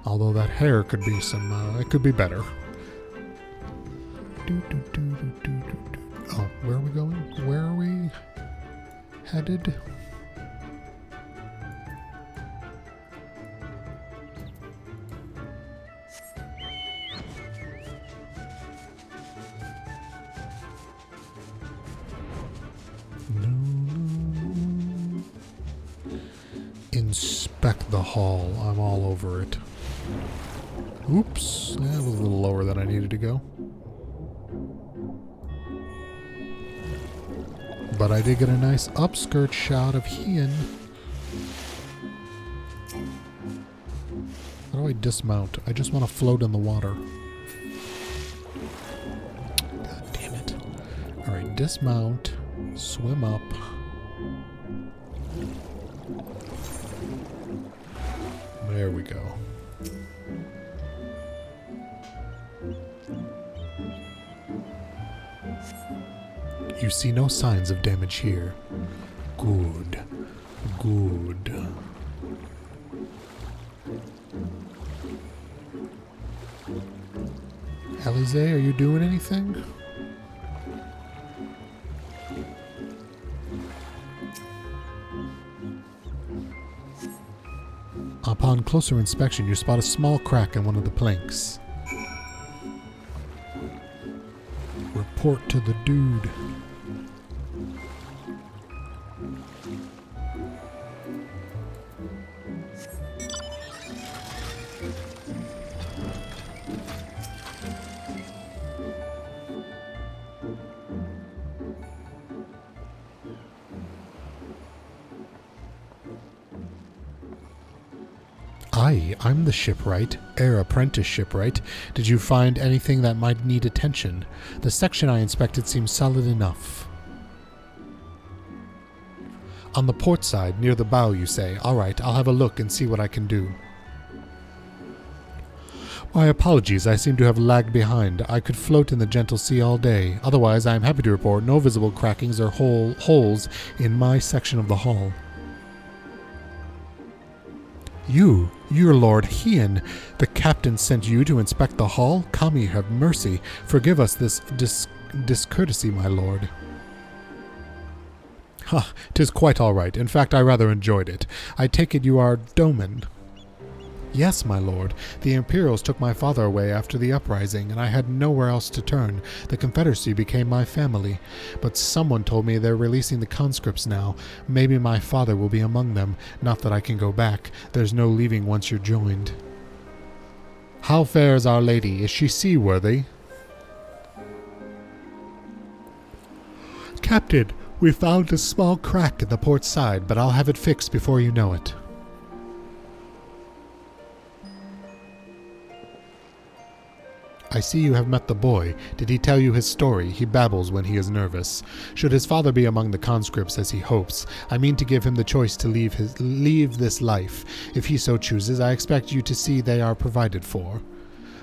Although that hair could be it could be better. Oh, where are we going? Where are we headed? Inspect the hull. I'm all over it. Oops, that was a little lower than I needed to go. But I did get a nice upskirt shot of Hien. How do I dismount? I just want to float in the water. God damn it. Alright, dismount, swim up. There we go. You see no signs of damage here. Good. Good. Alize, are you doing anything? Upon closer inspection, you spot a small crack in one of the planks. Report to the dude. Aye, I'm the shipwright, heir apprentice shipwright. Did you find anything that might need attention? The section I inspected seems solid enough. On the port side, near the bow, you say. All right, I'll have a look and see what I can do. My apologies, I seem to have lagged behind. I could float in the gentle sea all day. Otherwise, I am happy to report no visible crackings or holes in my section of the hull. You're Lord Hien. The captain sent you to inspect the hull? Kami, have mercy. Forgive us this discourtesy, my lord. Ha, 'tis quite all right. In fact, I rather enjoyed it. I take it you are Doman. Yes, my lord. The Imperials took my father away after the uprising, and I had nowhere else to turn. The Confederacy became my family. But someone told me they're releasing the conscripts now. Maybe my father will be among them. Not that I can go back. There's no leaving once you're joined. How fares Our Lady? Is she seaworthy? Captain, we found a small crack in the port side, but I'll have it fixed before you know it. I see you have met the boy. Did he tell you his story? He babbles when he is nervous. Should his father be among the conscripts as he hopes, I mean to give him the choice to leave this life. If he so chooses, I expect you to see they are provided for.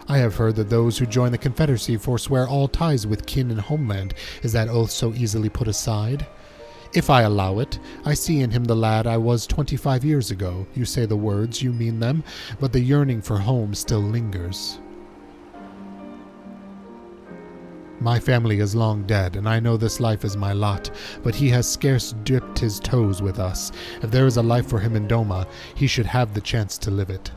I have heard that those who join the Confederacy forswear all ties with kin and homeland. Is that oath so easily put aside? If I allow it, I see in him the lad I was 25 years ago. You say the words, you mean them, but the yearning for home still lingers. My family is long dead, and I know this life is my lot, but he has scarce dipped his toes with us. If there is a life for him in Doma, he should have the chance to live it.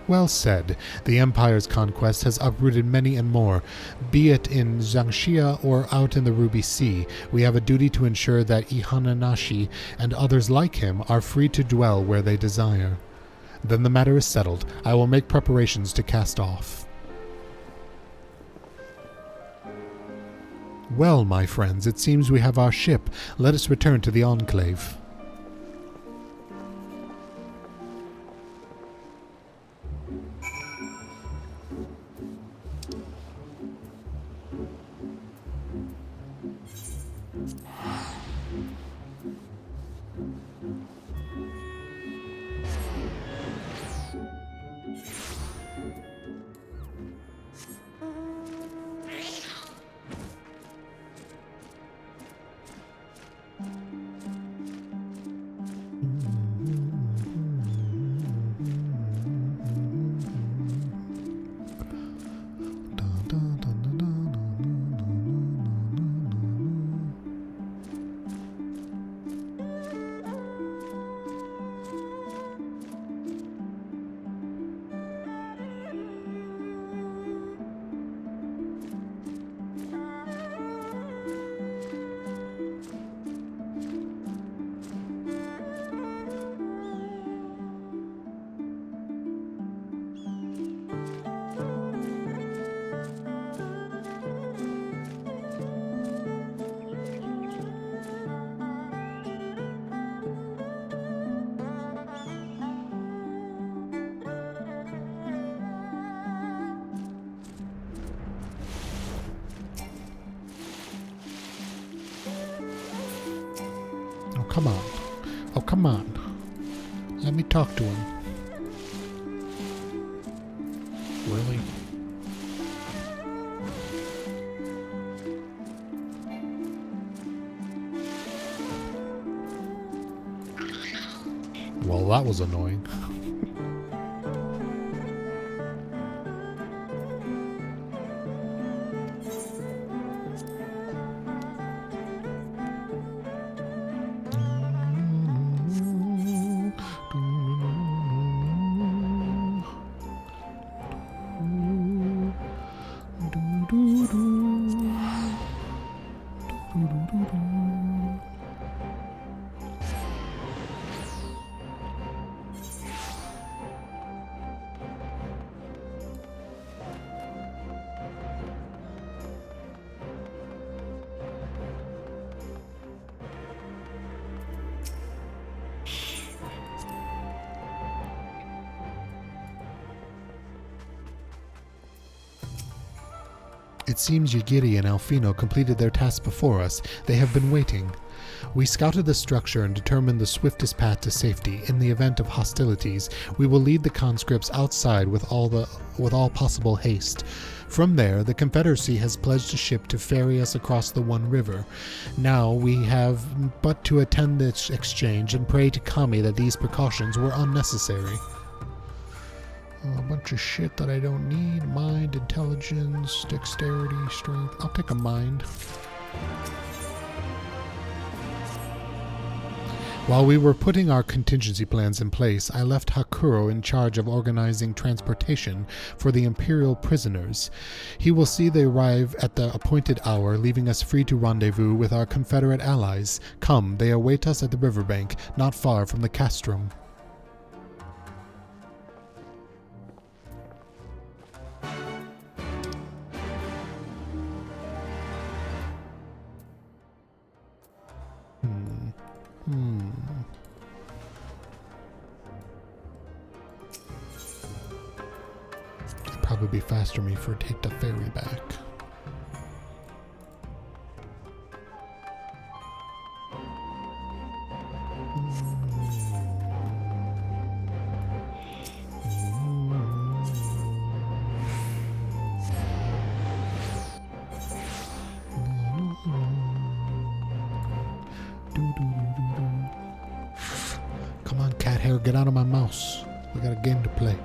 Well said. The Empire's conquest has uprooted many and more. Be it in Zhangxia or out in the Ruby Sea, we have a duty to ensure that Ihananashi and others like him are free to dwell where they desire. Then the matter is settled. I will make preparations to cast off. Well, my friends, it seems we have our ship. Let us return to the Enclave. Come on. Oh, come on. Let me talk to him. Really? Well, that was annoying. It seems Yagiri and Alfino completed their task before us. They have been waiting. We scouted the structure and determined the swiftest path to safety. In the event of hostilities, we will lead the conscripts outside with all possible haste. From there, the Confederacy has pledged a ship to ferry us across the One River. Now we have but to attend this exchange and pray to Kami that these precautions were unnecessary. A bunch of shit that I don't need. Mind, intelligence, dexterity, strength. I'll take a mind. While we were putting our contingency plans in place, I left Hakuro in charge of organizing transportation for the Imperial prisoners. He will see they arrive at the appointed hour, leaving us free to rendezvous with our Confederate allies. Come, they await us at the riverbank, not far from the castrum. It'd probably be faster me for take the ferry back. Come on, cat hair, get out of my mouse. We got a game to play.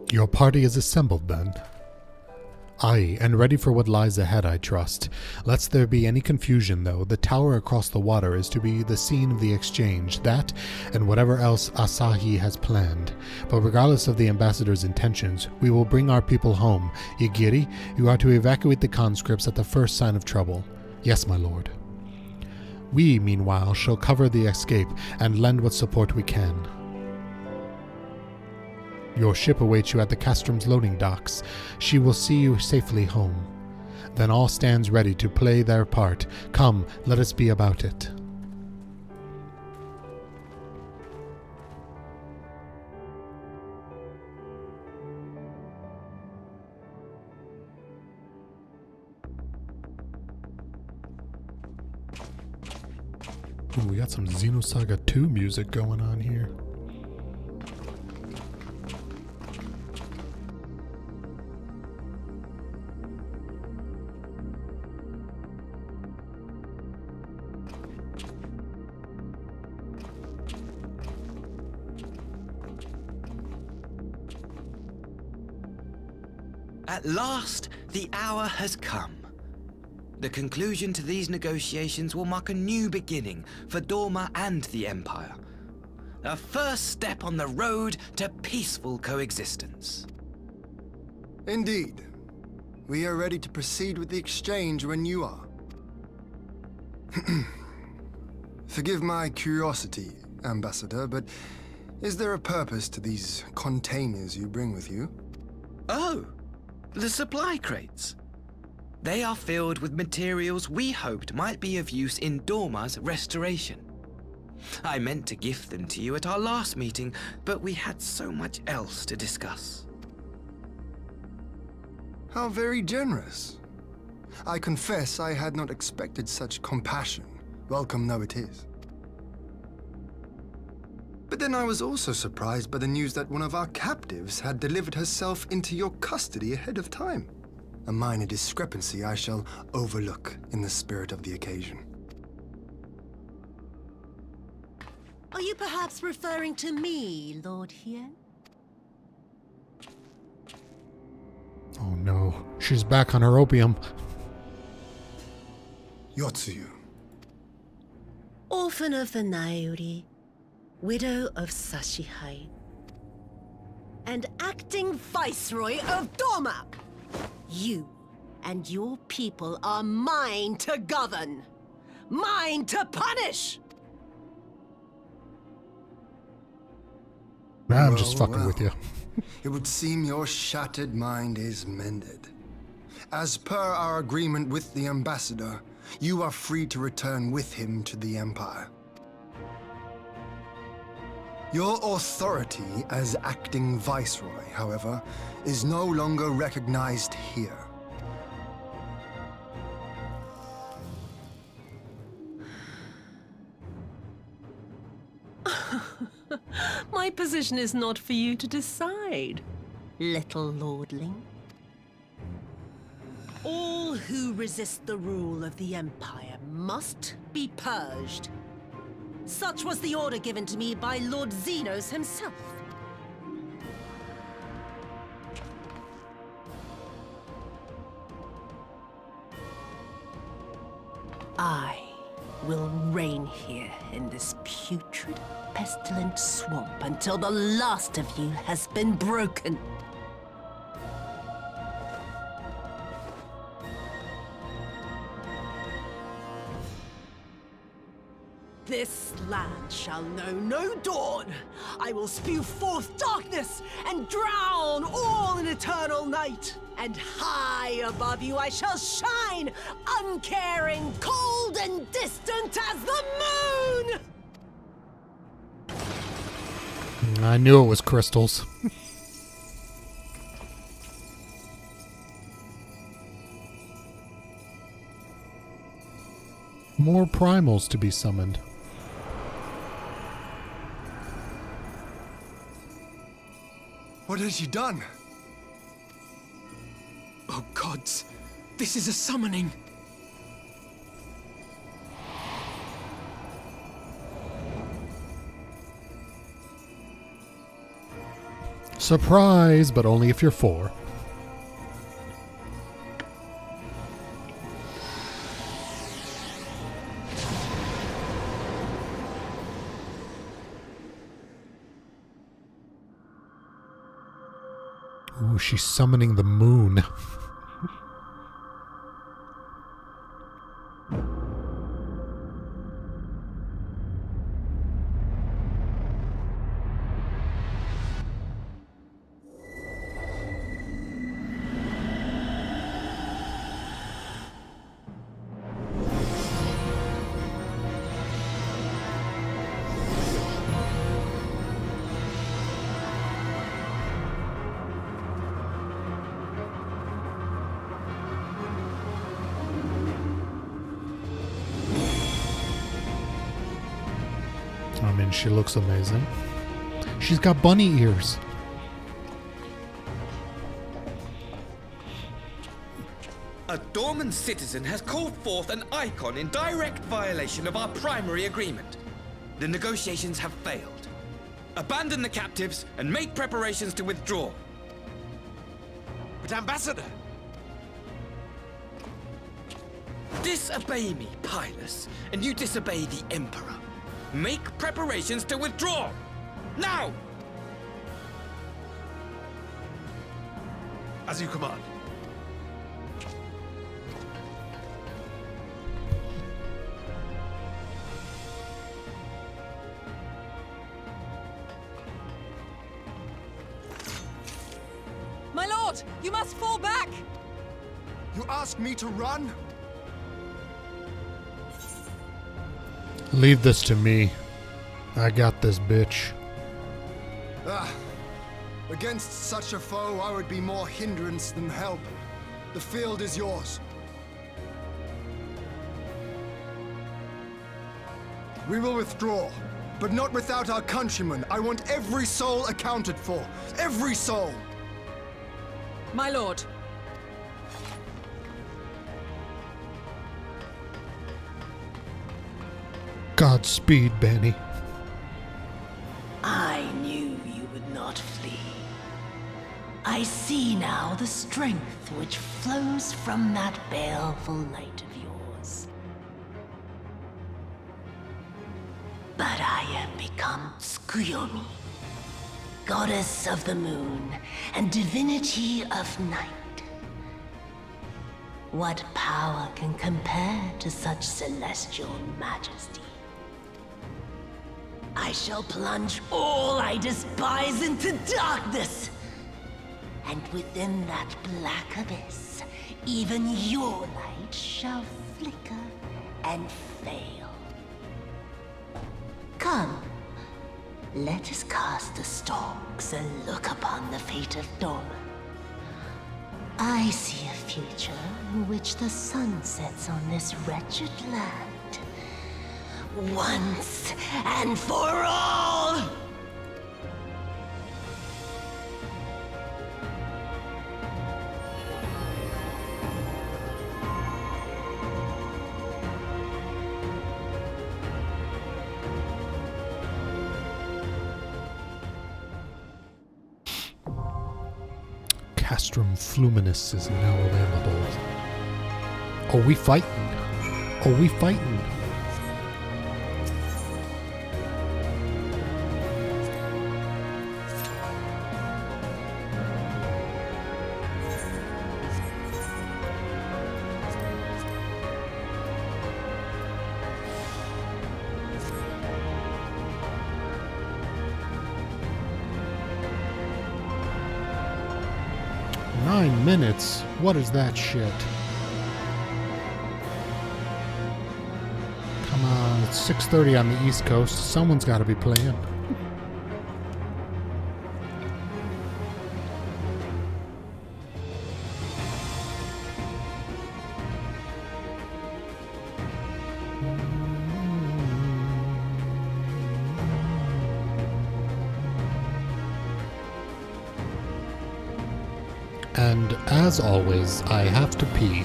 Your party is assembled, then? Aye, and ready for what lies ahead, I trust. Lest there be any confusion, though, the tower across the water is to be the scene of the exchange, that, and whatever else Asahi has planned. But regardless of the ambassador's intentions, we will bring our people home. Yagiri, you are to evacuate the conscripts at the first sign of trouble. Yes, my lord. We, meanwhile, shall cover the escape and lend what support we can. Your ship awaits you at the castrum's loading docks. She will see you safely home. Then all stands ready to play their part. Come, let us be about it. Ooh, we got some Xenosaga 2 music going on here. At last, the hour has come. The conclusion to these negotiations will mark a new beginning for Dorma and the Empire. A first step on the road to peaceful coexistence. Indeed. We are ready to proceed with the exchange when you are. Forgive my curiosity, Ambassador, but is there a purpose to these containers you bring with you? Oh, the supply crates. They are filled with materials we hoped might be of use in Dorma's restoration. I meant to gift them to you at our last meeting, but we had so much else to discuss. How very generous. I confess I had not expected such compassion, welcome though it is. But then I was also surprised by the news that one of our captives had delivered herself into your custody ahead of time. A minor discrepancy I shall overlook in the spirit of the occasion. Are you perhaps referring to me, Lord Hien? Oh no, she's back on her opium. Yotsuyu. Orphan of the Naiuri, widow of Sashihai, and acting Viceroy of Dorma! You and your people are mine to govern, mine to punish! I'm just fucking with you. It would seem your shattered mind is mended. As per our agreement with the ambassador, you are free to return with him to the Empire. Your authority as acting viceroy, however, is no longer recognized here. My position is not for you to decide, little lordling. All who resist the rule of the Empire must be purged. Such was the order given to me by Lord Xenos himself. I will reign here in this putrid, pestilent swamp until the last of you has been broken. This land shall know no dawn. I will spew forth darkness and drown all in eternal night. And high above you I shall shine, uncaring, cold and distant as the moon! I knew it was crystals. More primals to be summoned. What has she done? Oh gods, this is a summoning. Surprise, but only if you're 4. Ooh, she's summoning the moon. I mean, she looks amazing. She's got bunny ears. A Dorman citizen has called forth an icon in direct violation of our primary agreement. The negotiations have failed. Abandon the captives and make preparations to withdraw. But Ambassador! Disobey me, Pilus, and you disobey the Emperor. Make preparations to withdraw! Now! As you command. My lord, you must fall back! You ask me to run? Leave this to me. I got this bitch. Against such a foe, I would be more hindrance than help. The field is yours. We will withdraw, but not without our countrymen. I want every soul accounted for. Every soul! My lord. Godspeed, Bani. I knew you would not flee. I see now the strength which flows from that baleful light of yours. But I am become Tsukuyomi, goddess of the moon and divinity of night. What power can compare to such celestial majesty? I shall plunge all I despise into darkness. And within that black abyss, even your light shall flicker and fail. Come, let us cast the stalks and look upon the fate of Doma. I see a future in which the sun sets on this wretched land. Once and for all! Castrum Fluminus is now available. Are we fighting? Are we fighting? Minutes? What is that shit? Come on, it's 6:30 on the East Coast. Someone's got to be playing. And as always, I have to pee.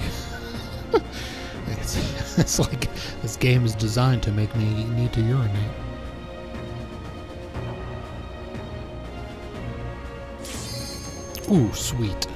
It's like this game is designed to make me need to urinate. Ooh, sweet.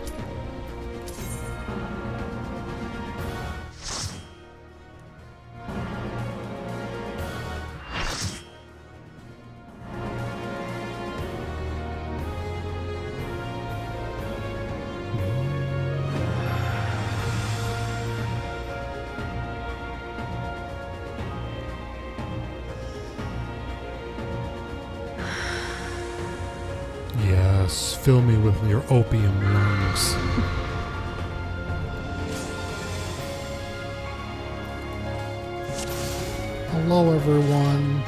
Fill me with your opium lungs. Hello, everyone.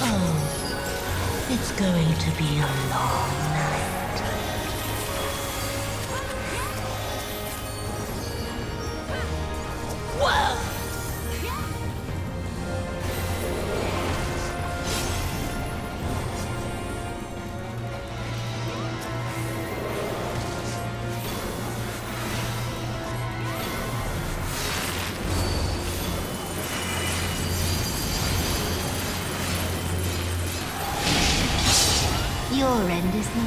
Oh, it's going to be a long night. Your end is near.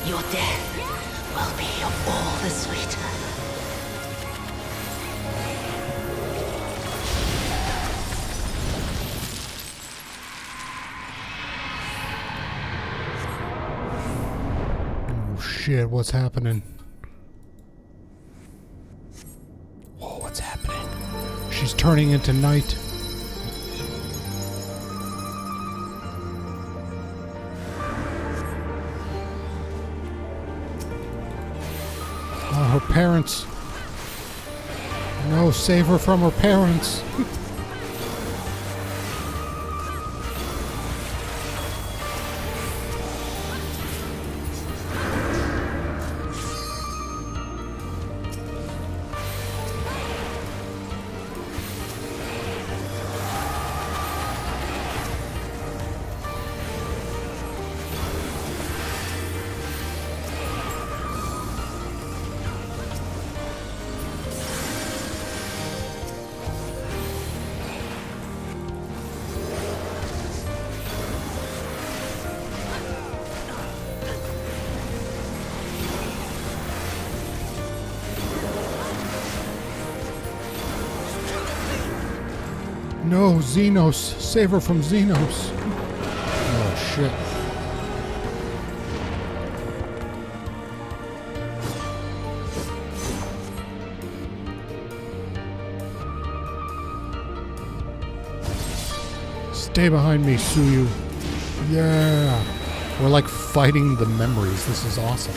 Your death will be all the sweeter. Oh shit, what's happening? Whoa, what's happening? She's turning into night. Her parents. No, save her from her parents. No, Xenos. Save her from Xenos. Oh, shit. Stay behind me, Suyu. Yeah. We're like fighting the memories. This is awesome.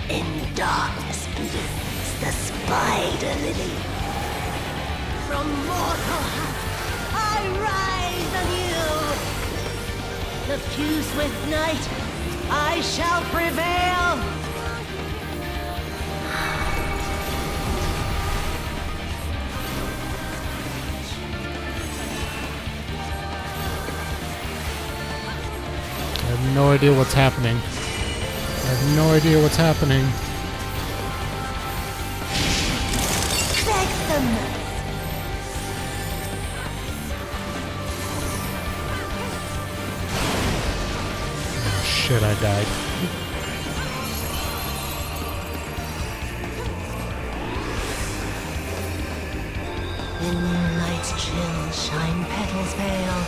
In darkness blooms the spider lily. From mortal husk I rise anew. Diffuse with night, I shall prevail. I have no idea what's happening. I have no idea what's happening. Oh, shit, I died. In moonlight's chill shine petals pale.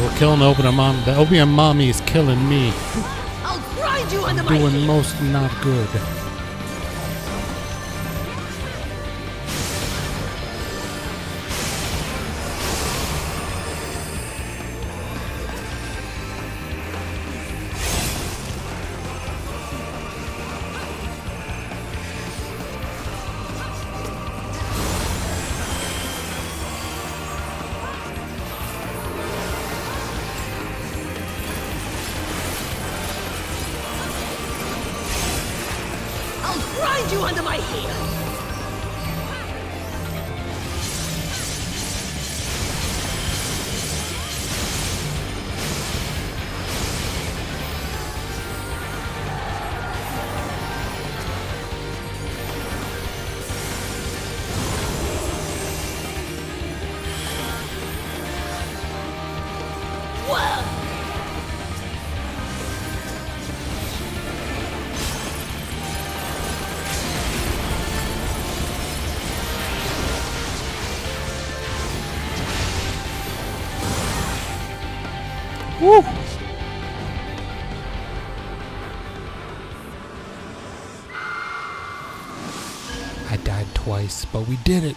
We're killing the opium mom. The opium mommy is killing me. I'll grind you under I'm my doing heel. most not good. Grind you under my heel. Woo! I died twice, but we did it.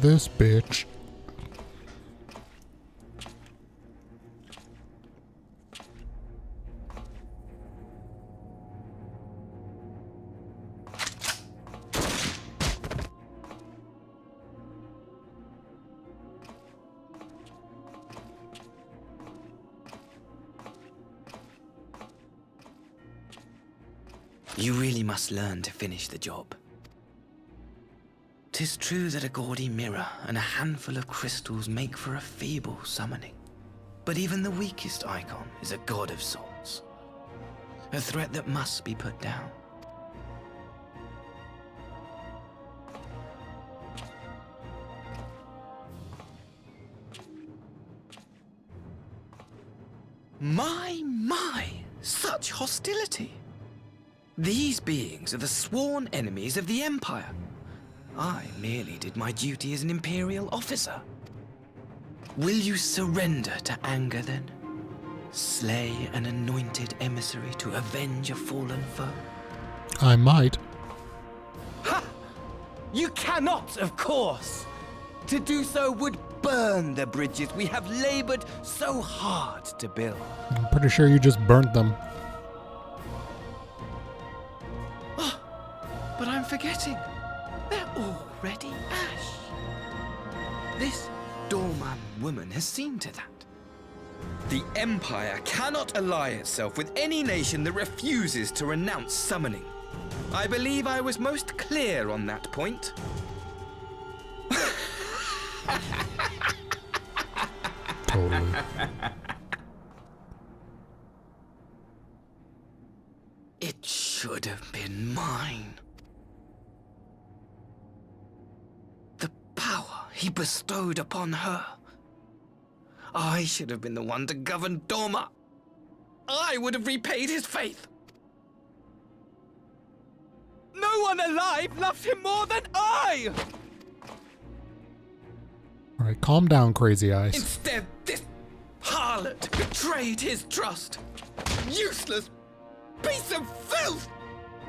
this bitch. You really must learn to finish the job. 'Tis true that a gaudy mirror and a handful of crystals make for a feeble summoning. But even the weakest icon is a god of sorts. A threat that must be put down. My, such hostility! These beings are the sworn enemies of the Empire. I merely did my duty as an Imperial officer. Will you surrender to anger then? Slay an anointed emissary to avenge a fallen foe? I might. Ha! You cannot, of course! To do so would burn the bridges we have labored so hard to build. I'm pretty sure you just burnt them. But I'm forgetting. They're already ash. This Dorman woman has seen to that. The Empire cannot ally itself with any nation that refuses to renounce summoning. I believe I was most clear on that point. Totally. It should have been mine. The power he bestowed upon her. I should have been the one to govern Doma. I would have repaid his faith. No one alive loves him more than I! Alright, calm down, Crazy Eyes. Instead, this harlot betrayed his trust. Useless piece of filth!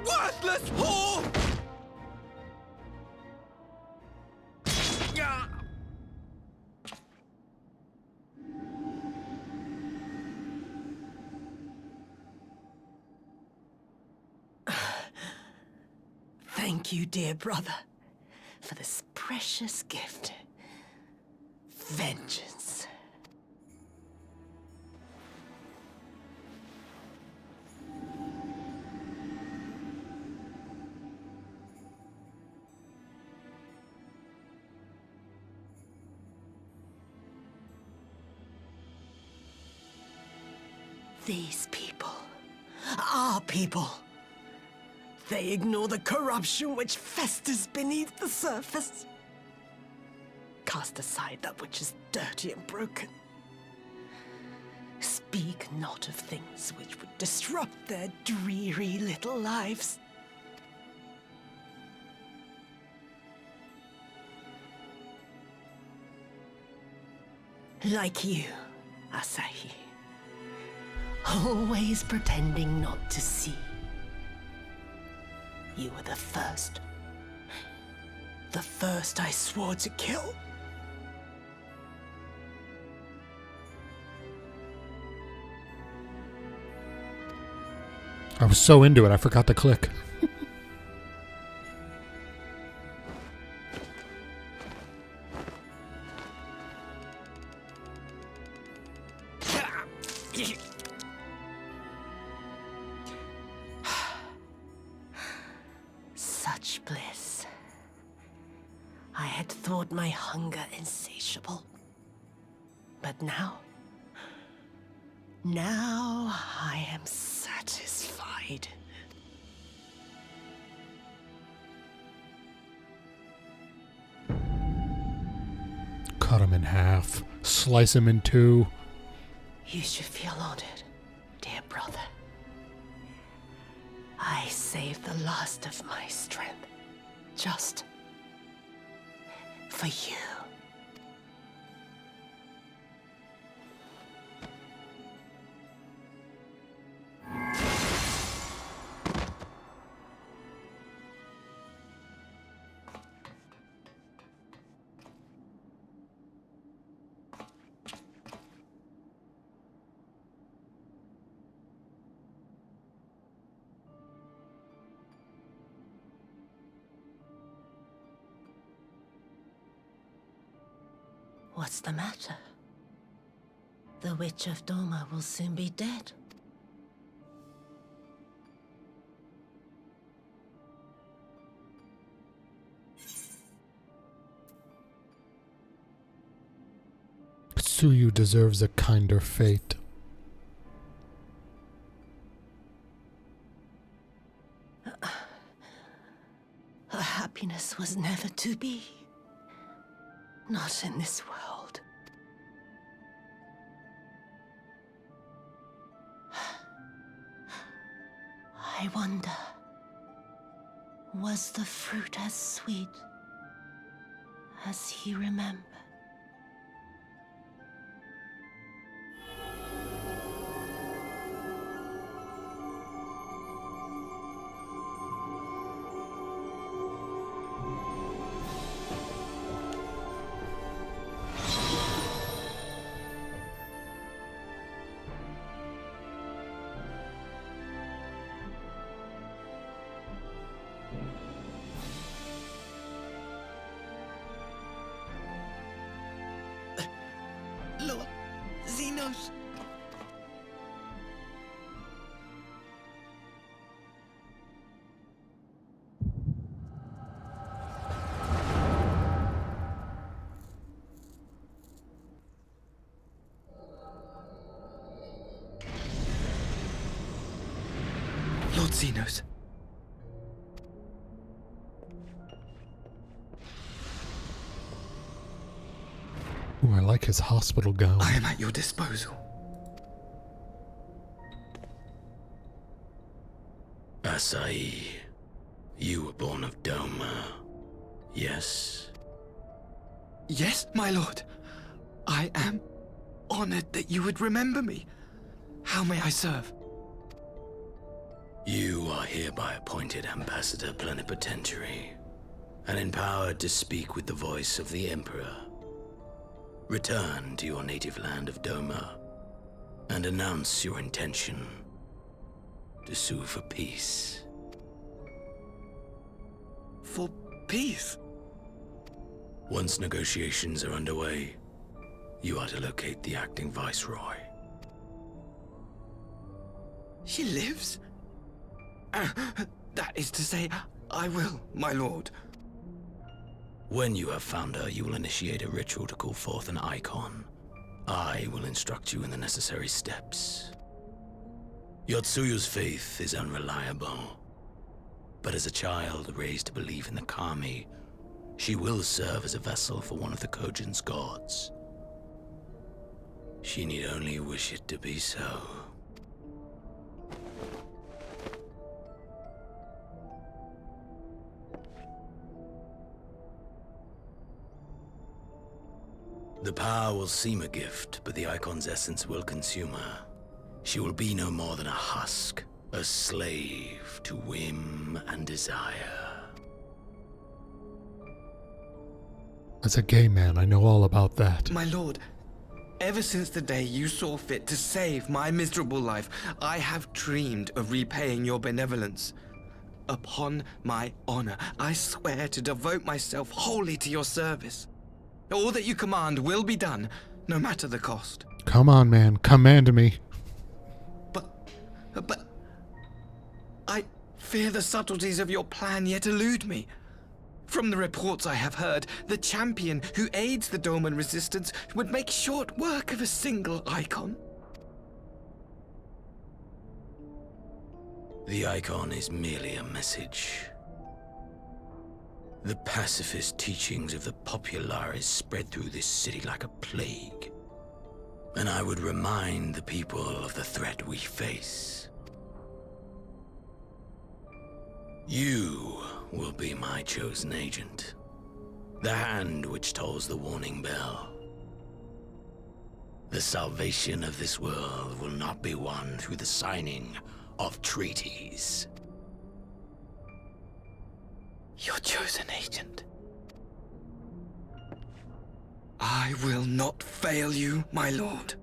Worthless whore! Thank you, dear brother, for this precious gift. Vengeance. These people, our people, they ignore the corruption which festers beneath the surface. Cast aside that which is dirty and broken. Speak not of things which would disrupt their dreary little lives. Like you, Asahi. Always pretending not to see. You were the first. The first I swore to kill. I was so into it, I forgot to click. Such bliss. I had thought my hunger insatiable. But now I am satisfied. Cut him in half. Slice him in two. You should feel honored, dear brother. I saved the last of my strength, just for you. What's the matter? The Witch of Doma will soon be dead. Tsuyu deserves a kinder fate. Her happiness was never to be. Not in this world. I wonder, was the fruit as sweet as he remembered? Lord Xenos! Lord Xenos. Ooh, I like his hospital gown. I am at your disposal. Asai, you were born of Doma, yes? Yes, my lord. I am honored that you would remember me. How may I serve? You are hereby appointed Ambassador Plenipotentiary, and empowered to speak with the voice of the Emperor. Return to your native land of Doma, and announce your intention to sue for peace. For peace? Once negotiations are underway, you are to locate the acting Viceroy. She lives? That is to say, I will, my lord. When you have found her, you will initiate a ritual to call forth an icon. I will instruct you in the necessary steps. Yotsuyu's faith is unreliable, but as a child raised to believe in the Kami, she will serve as a vessel for one of the Kojin's gods. She need only wish it to be so. The power will seem a gift, but the icon's essence will consume her. She will be no more than a husk, a slave to whim and desire. As a gay man, I know all about that. My lord, ever since the day you saw fit to save my miserable life, I have dreamed of repaying your benevolence. Upon my honor, I swear to devote myself wholly to your service. All that you command will be done, no matter the cost. Come on, man. Command me. But I fear the subtleties of your plan yet elude me. From the reports I have heard, the champion who aids the Doman resistance would make short work of a single icon. The icon is merely a message. The pacifist teachings of the Populares spread through this city like a plague. And I would remind the people of the threat we face. You will be my chosen agent. The hand which tolls the warning bell. The salvation of this world will not be won through the signing of treaties. Your chosen agent. I will not fail you, my lord.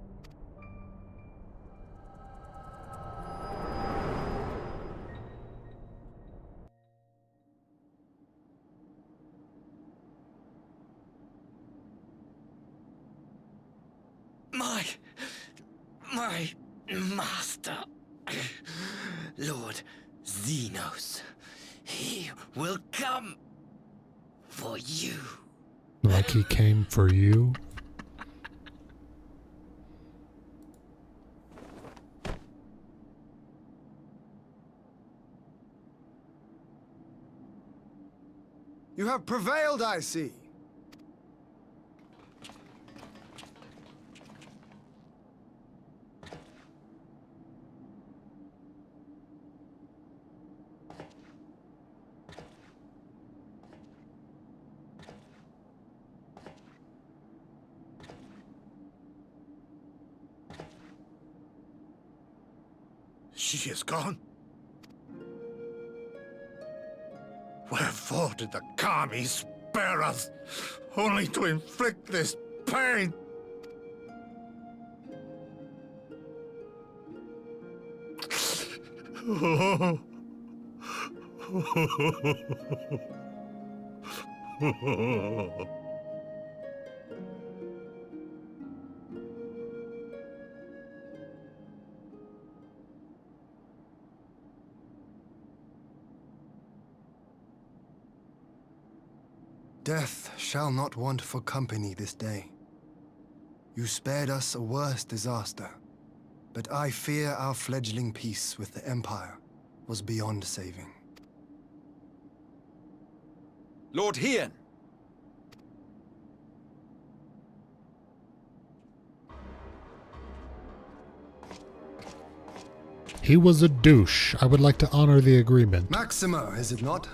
My master, Lord Xenos, he will come for you. Like he came for you? You have prevailed, I see. She is gone. Wherefore did the Kami spare us, only to inflict this pain? Death shall not want for company this day. You spared us a worse disaster, but I fear our fledgling peace with the Empire was beyond saving. Lord Hien! He was a douche. I would like to honor the agreement. Maxima, is it not?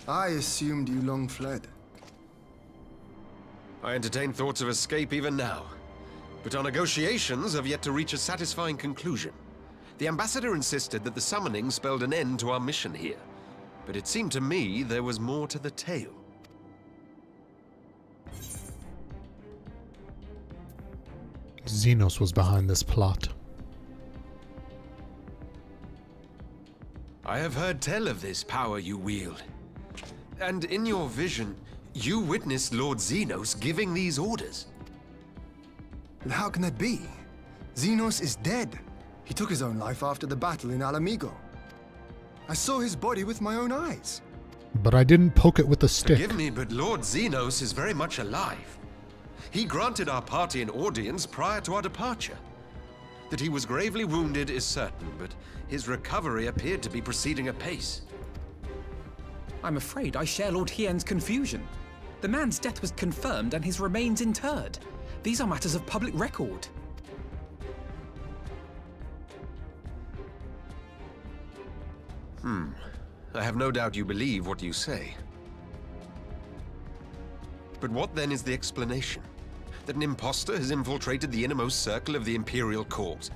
I assumed you long fled. I entertain thoughts of escape even now, but our negotiations have yet to reach a satisfying conclusion. The ambassador insisted that the summoning spelled an end to our mission here, but it seemed to me there was more to the tale. Xenos was behind this plot. I have heard tell of this power you wield. And in your vision, you witnessed Lord Xenos giving these orders. But how can that be? Xenos is dead. He took his own life after the battle in Alamigo. I saw his body with my own eyes. But I didn't poke it with a stick. Forgive me, but Lord Xenos is very much alive. He granted our party an audience prior to our departure. That he was gravely wounded is certain, but his recovery appeared to be proceeding apace. I'm afraid I share Lord Hien's confusion. The man's death was confirmed and his remains interred. These are matters of public record. I have no doubt you believe what you say. But what then is the explanation? That an imposter has infiltrated the innermost circle of the Imperial Court?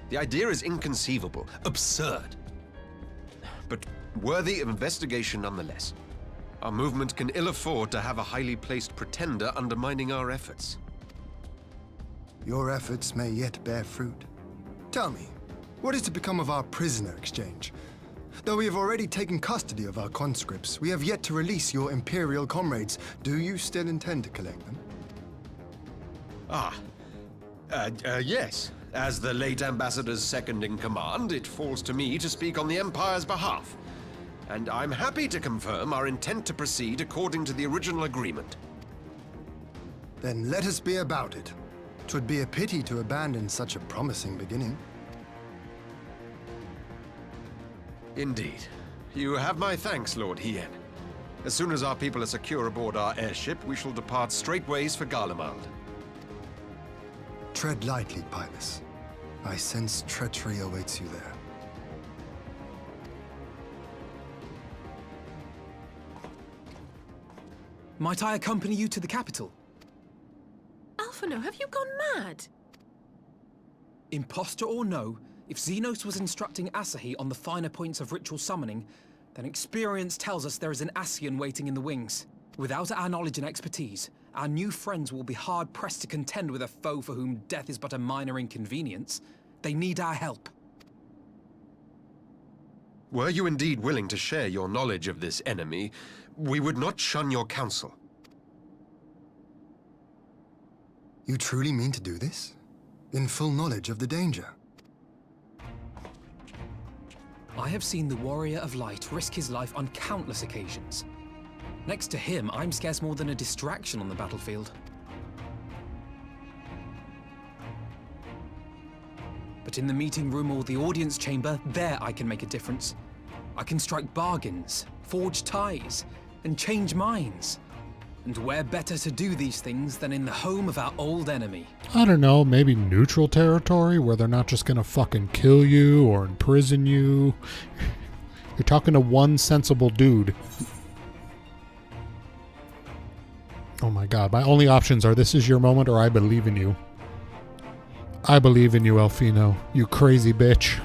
The idea is inconceivable, absurd, but worthy of investigation nonetheless. Our movement can ill afford to have a highly placed pretender undermining our efforts. Your efforts may yet bear fruit. Tell me, what is to become of our prisoner exchange? Though we have already taken custody of our conscripts, we have yet to release your Imperial comrades. Do you still intend to collect them? Yes. As the late Ambassador's second-in-command, it falls to me to speak on the Empire's behalf. And I'm happy to confirm our intent to proceed according to the original agreement. Then let us be about it. 'Twould be a pity to abandon such a promising beginning. Indeed. You have my thanks, Lord Hien. As soon as our people are secure aboard our airship, we shall depart straightways for Garlemald. Tread lightly, Pilus. I sense treachery awaits you there. Might I accompany you to the capital? Alphino, have you gone mad? Imposter or no, if Xenos was instructing Asahi on the finer points of ritual summoning, then experience tells us there is an Ascian waiting in the wings. Without our knowledge and expertise, our new friends will be hard-pressed to contend with a foe for whom death is but a minor inconvenience. They need our help. Were you indeed willing to share your knowledge of this enemy, we would not shun your counsel. You truly mean to do this? in full knowledge of the danger. I have seen the Warrior of Light risk his life on countless occasions. Next to him, I'm scarce more than a distraction on the battlefield. But in the meeting room or the audience chamber, there I can make a difference. I can strike bargains, forge ties, and change minds. And where better to do these things than in the home of our old enemy? I don't know, maybe neutral territory where they're not just gonna fucking kill you or imprison you. You're talking to one sensible dude. Oh my god, my only options are this is your moment or I believe in you. I believe in you, Elfino, you crazy bitch.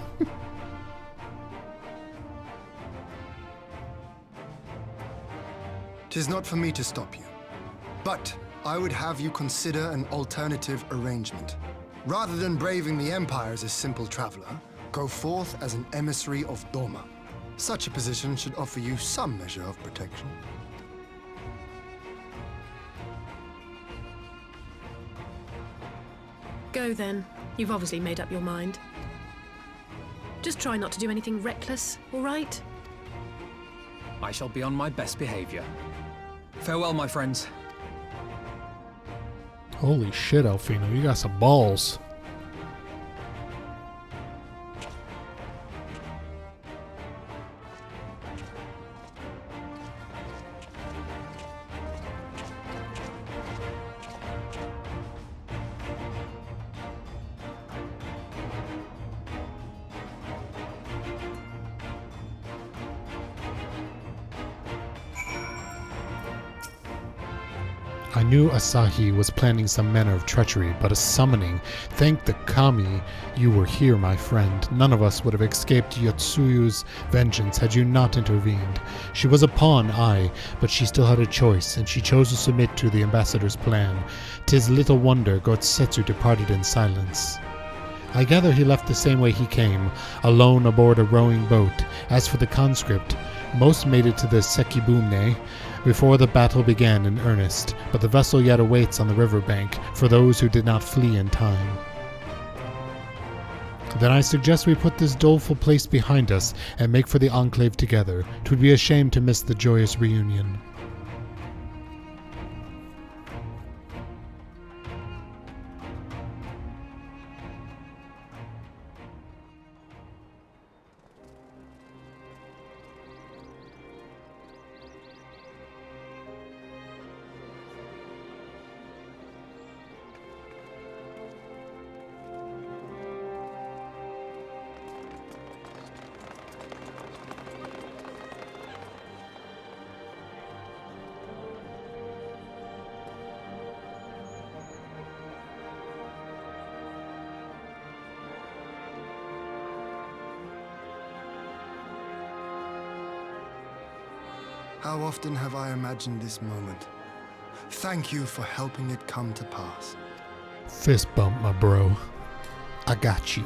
Tis not for me to stop you, but I would have you consider an alternative arrangement. Rather than braving the Empire as a simple traveler, go forth as an emissary of Doma. Such a position should offer you some measure of protection. Go then. You've obviously made up your mind. Just try not to do anything reckless, all right? I shall be on my best behavior. Farewell, my friends. Holy shit, Elfino, you got some balls. I knew Asahi was planning some manner of treachery, but a summoning. Thank the Kami you were here, my friend. None of us would have escaped Yotsuyu's vengeance had you not intervened. She was a pawn, aye, but she still had a choice, and she chose to submit to the ambassador's plan. 'Tis little wonder Gotsetsu departed in silence. I gather he left the same way he came, alone aboard a rowing boat. As for the conscript, most made it to the Sekibune before the battle began in earnest, but the vessel yet awaits on the riverbank for those who did not flee in time. Then I suggest we put this doleful place behind us and make for the Enclave together. 'Twould be a shame to miss the joyous reunion. How often have I imagined this moment? Thank you for helping it come to pass. Fist bump, my bro. I got you.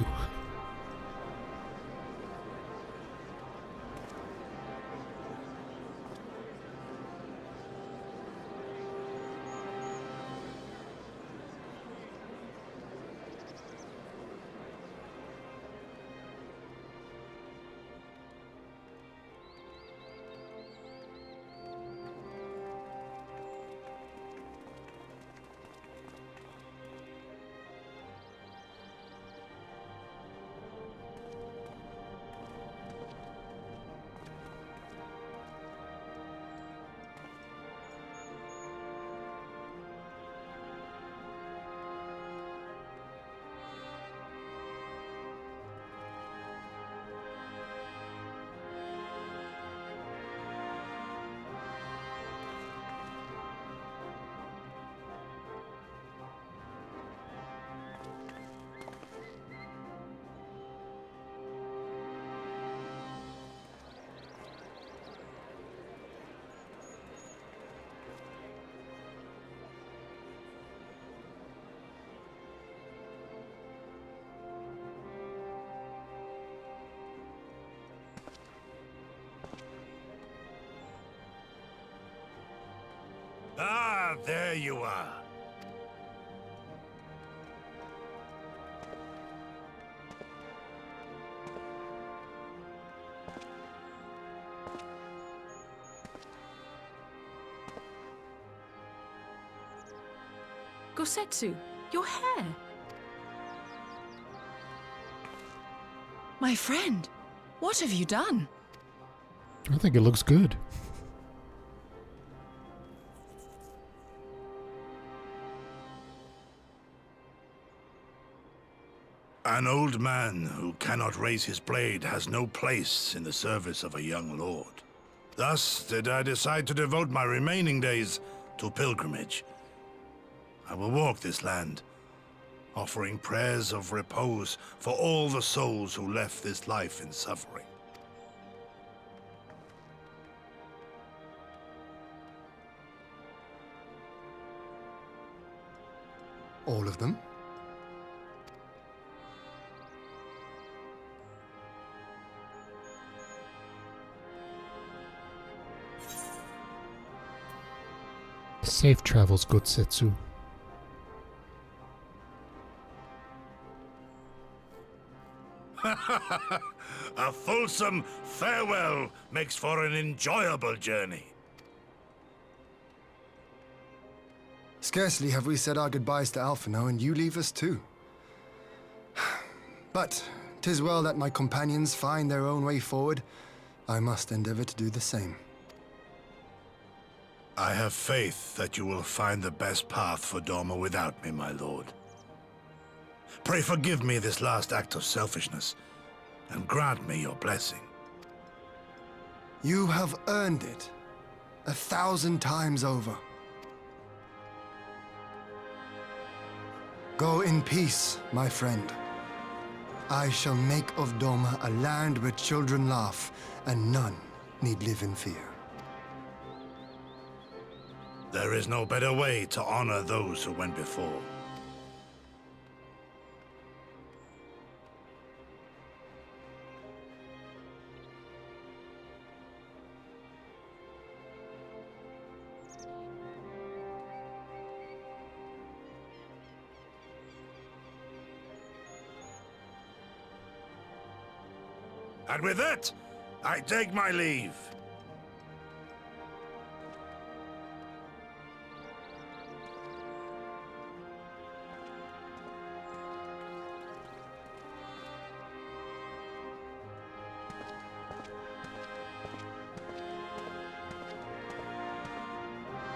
Ah, there you are. Gosetsu, your hair. My friend, what have you done? I think it looks good. An old man who cannot raise his blade has no place in the service of a young lord. Thus did I decide to devote my remaining days to pilgrimage. I will walk this land, offering prayers of repose for all the souls who left this life in suffering. All of them? Safe travels, Gosetsu. A fulsome farewell makes for an enjoyable journey. Scarcely have we said our goodbyes to Alphino, and you leave us too. But 'tis well that my companions find their own way forward. I must endeavor to do the same. I have faith that you will find the best path for Doma without me, my lord. Pray forgive me this last act of selfishness, and grant me your blessing. You have earned it 1,000 times over. Go in peace, my friend. I shall make of Doma a land where children laugh, and none need live in fear. There is no better way to honor those who went before. And with that, I take my leave.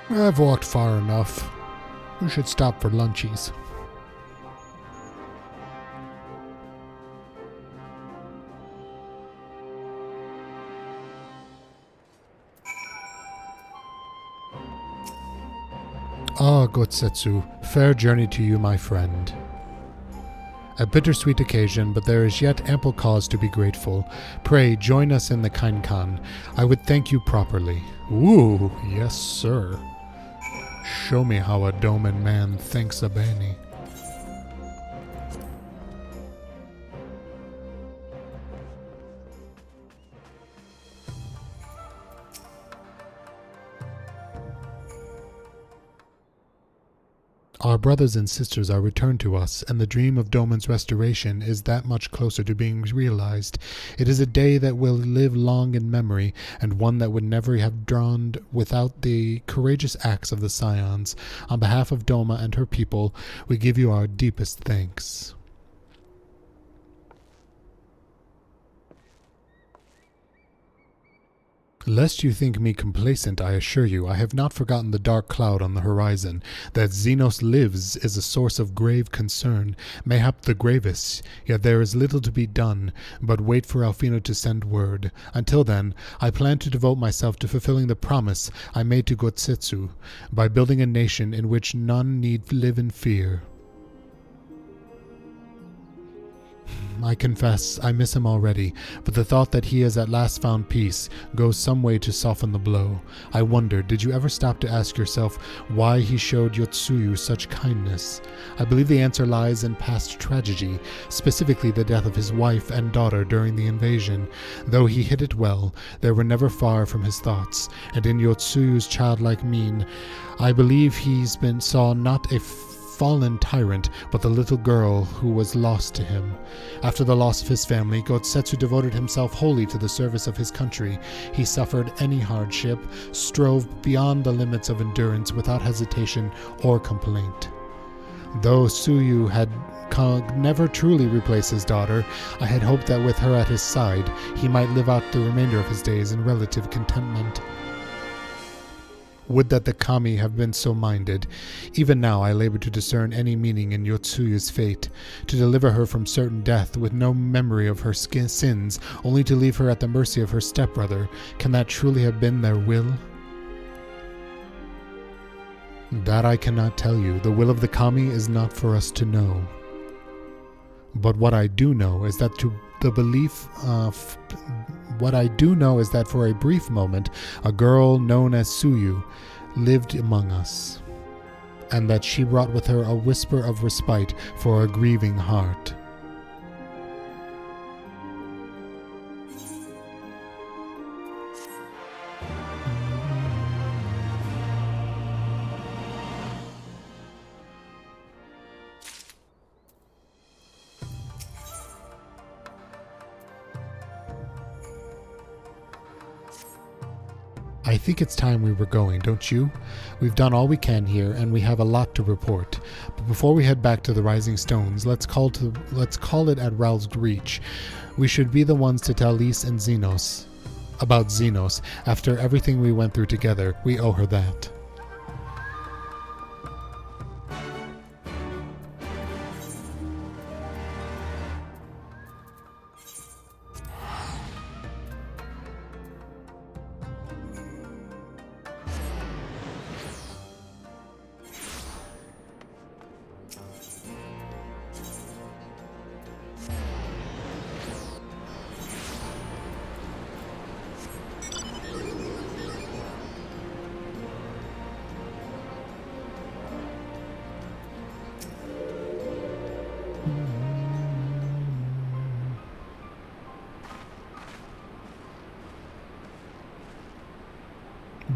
I've walked far enough. We should stop for lunchies. Ah, Gosetsu, fair journey to you, my friend. A bittersweet occasion, but there is yet ample cause to be grateful. Pray, join us in the Kainkan. I would thank you properly. Ooh, yes, sir. Show me how a Doman man thanks a Bani. Our brothers and sisters are returned to us, and the dream of Doman's restoration is that much closer to being realized. It is a day that will live long in memory, and one that would never have dawned without the courageous acts of the Scions. On behalf of Doma and her people, we give you our deepest thanks. Lest you think me complacent, I assure you, I have not forgotten the dark cloud on the horizon. That Xenos lives is a source of grave concern, mayhap the gravest, yet there is little to be done, but wait for Alphino to send word. Until then, I plan to devote myself to fulfilling the promise I made to Gosetsu, by building a nation in which none need live in fear. I confess, I miss him already, but the thought that he has at last found peace goes some way to soften the blow. I wonder, did you ever stop to ask yourself why he showed Yotsuyu such kindness? I believe the answer lies in past tragedy, specifically the death of his wife and daughter during the invasion. Though he hid it well, they were never far from his thoughts, and in Yotsuyu's childlike mien, I believe saw not a fallen tyrant, but the little girl who was lost to him. After the loss of his family, Gosetsu devoted himself wholly to the service of his country. He suffered any hardship, strove beyond the limits of endurance without hesitation or complaint. Though Tsuyu had never truly replaced his daughter, I had hoped that with her at his side, he might live out the remainder of his days in relative contentment. Would that the kami have been so minded. Even now I labor to discern any meaning in Yotsuyu's fate, to deliver her from certain death with no memory of her sins, only to leave her at the mercy of her stepbrother. Can that truly have been their will? That I cannot tell you. The will of the kami is not for us to know. But what I do know is that for a brief moment, a girl known as Tsuyu lived among us, and that she brought with her a whisper of respite for a grieving heart. I think it's time we were going, don't you? We've done all we can here, and we have a lot to report. But before we head back to the Rising Stones, let's call it at Ralph's Reach. We should be the ones to tell Lys and Xenos about Xenos. After everything we went through together, we owe her that.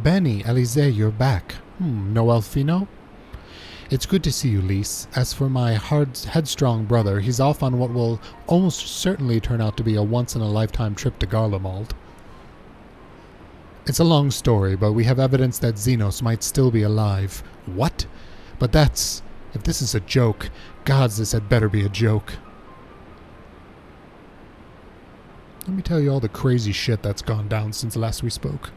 Bani, Alize, you're back. No Elfino? It's good to see you, Lys. As for my headstrong brother, he's off on what will almost certainly turn out to be a once-in-a-lifetime trip to Garlemald. It's a long story, but we have evidence that Xenos might still be alive. What? But that's... If this is a joke, gods, this had better be a joke. Let me tell you all the crazy shit that's gone down since last we spoke.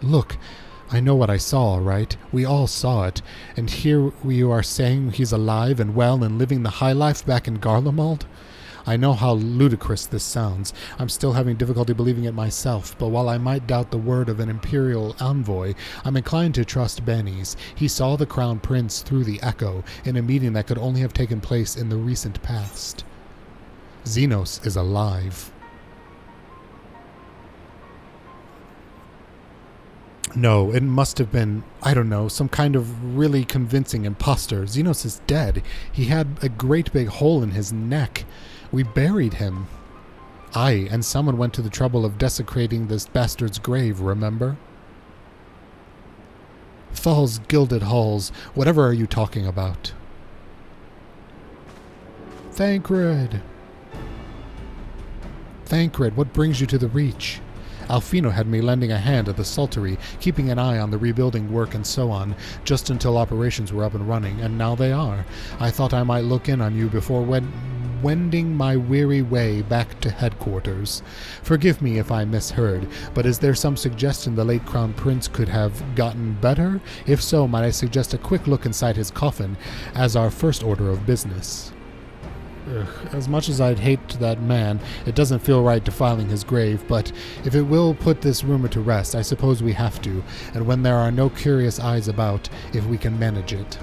Look, I know what I saw, all right? We all saw it. And here you are saying he's alive and well and living the high life back in Garlemald? I know how ludicrous this sounds. I'm still having difficulty believing it myself, but while I might doubt the word of an imperial envoy, I'm inclined to trust Bani's. He saw the Crown Prince through the Echo in a meeting that could only have taken place in the recent past. Xenos is alive. No, it must have been, I don't know, some kind of really convincing imposter. Xenos is dead. He had a great big hole in his neck. We buried him. Aye, and someone went to the trouble of desecrating this bastard's grave, remember? Thal's gilded halls. Whatever are you talking about? Thancred, what brings you to the Reach? Alfino had me lending a hand at the Saltery, keeping an eye on the rebuilding work and so on, just until operations were up and running, and now they are. I thought I might look in on you before wending my weary way back to headquarters. Forgive me if I misheard, but is there some suggestion the late Crown Prince could have gotten better? If so, might I suggest a quick look inside his coffin as our first order of business? As much as I'd hate that man, it doesn't feel right defiling his grave, but if it will put this rumor to rest, I suppose we have to, and when there are no curious eyes about, if we can manage it.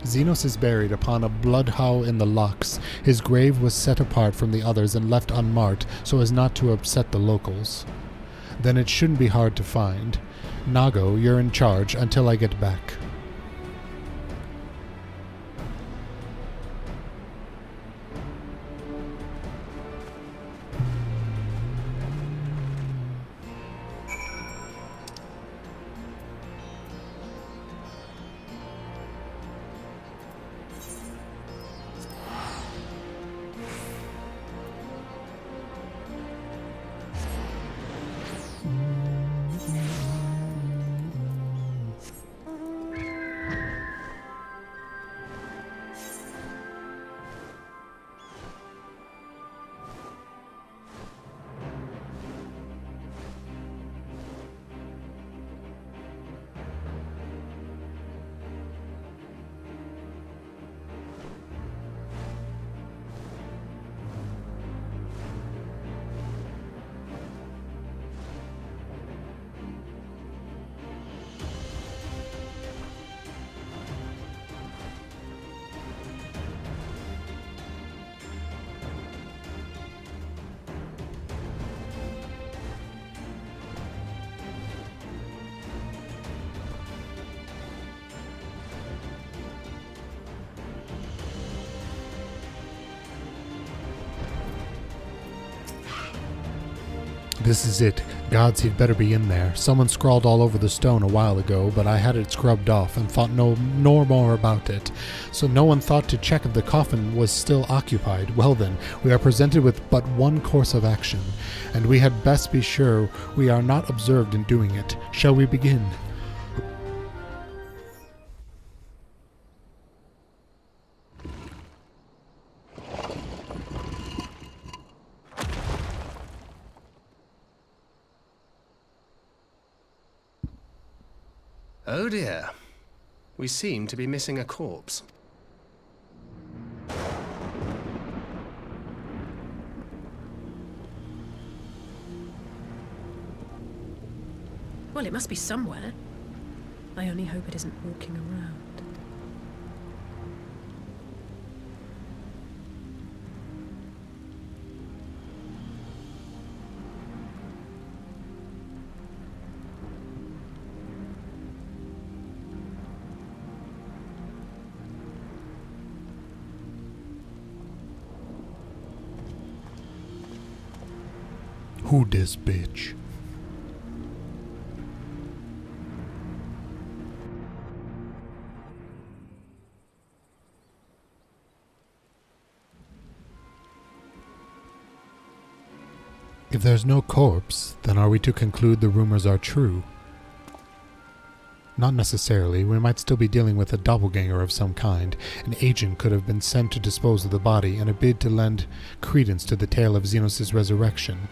Xenos is buried upon a bloodhow in the locks. His grave was set apart from the others and left unmarked so as not to upset the locals. Then it shouldn't be hard to find. Nago, you're in charge until I get back. This is it. Gods, he'd better be in there. Someone scrawled all over the stone a while ago, but I had it scrubbed off and thought no more about it. So no one thought to check if the coffin was still occupied. Well then, we are presented with but one course of action, and we had best be sure we are not observed in doing it. Shall we begin? Oh dear. We seem to be missing a corpse. Well, it must be somewhere. I only hope it isn't walking around. Who this bitch? If there's no corpse, then are we to conclude the rumors are true? Not necessarily. We might still be dealing with a doppelganger of some kind. An agent could have been sent to dispose of the body in a bid to lend credence to the tale of Xenos' resurrection.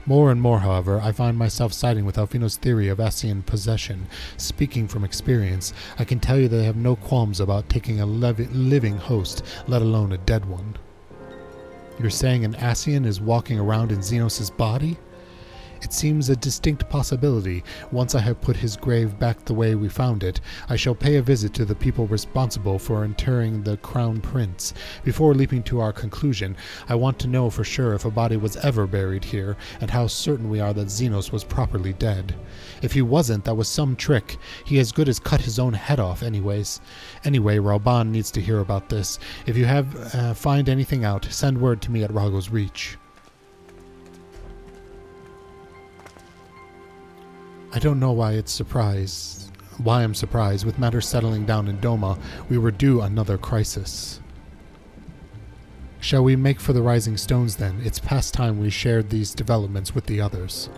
More and more, however, I find myself siding with Alfino's theory of Ascian possession. Speaking from experience, I can tell you they have no qualms about taking a living host, let alone a dead one. You're saying an Ascian is walking around in Xenos' body? It seems a distinct possibility. Once I have put his grave back the way we found it, I shall pay a visit to the people responsible for interring the Crown Prince. Before leaping to our conclusion, I want to know for sure if a body was ever buried here, and how certain we are that Xenos was properly dead. If he wasn't, that was some trick. He as good as cut his own head off anyways. Anyway, Rauban needs to hear about this. If you find anything out, send word to me at Rago's Reach. I don't know why I'm surprised. With matters settling down in Doma, we were due another crisis. Shall we make for the Rising Stones then? It's past time we shared these developments with the others.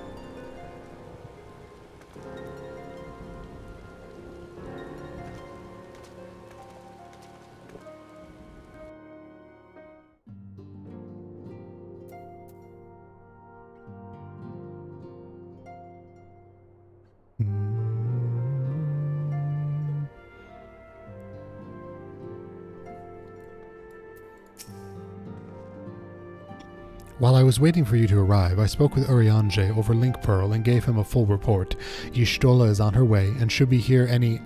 While I was waiting for you to arrive, I spoke with Urianger over Link Pearl and gave him a full report. Y'shtola is on her way and should be here any...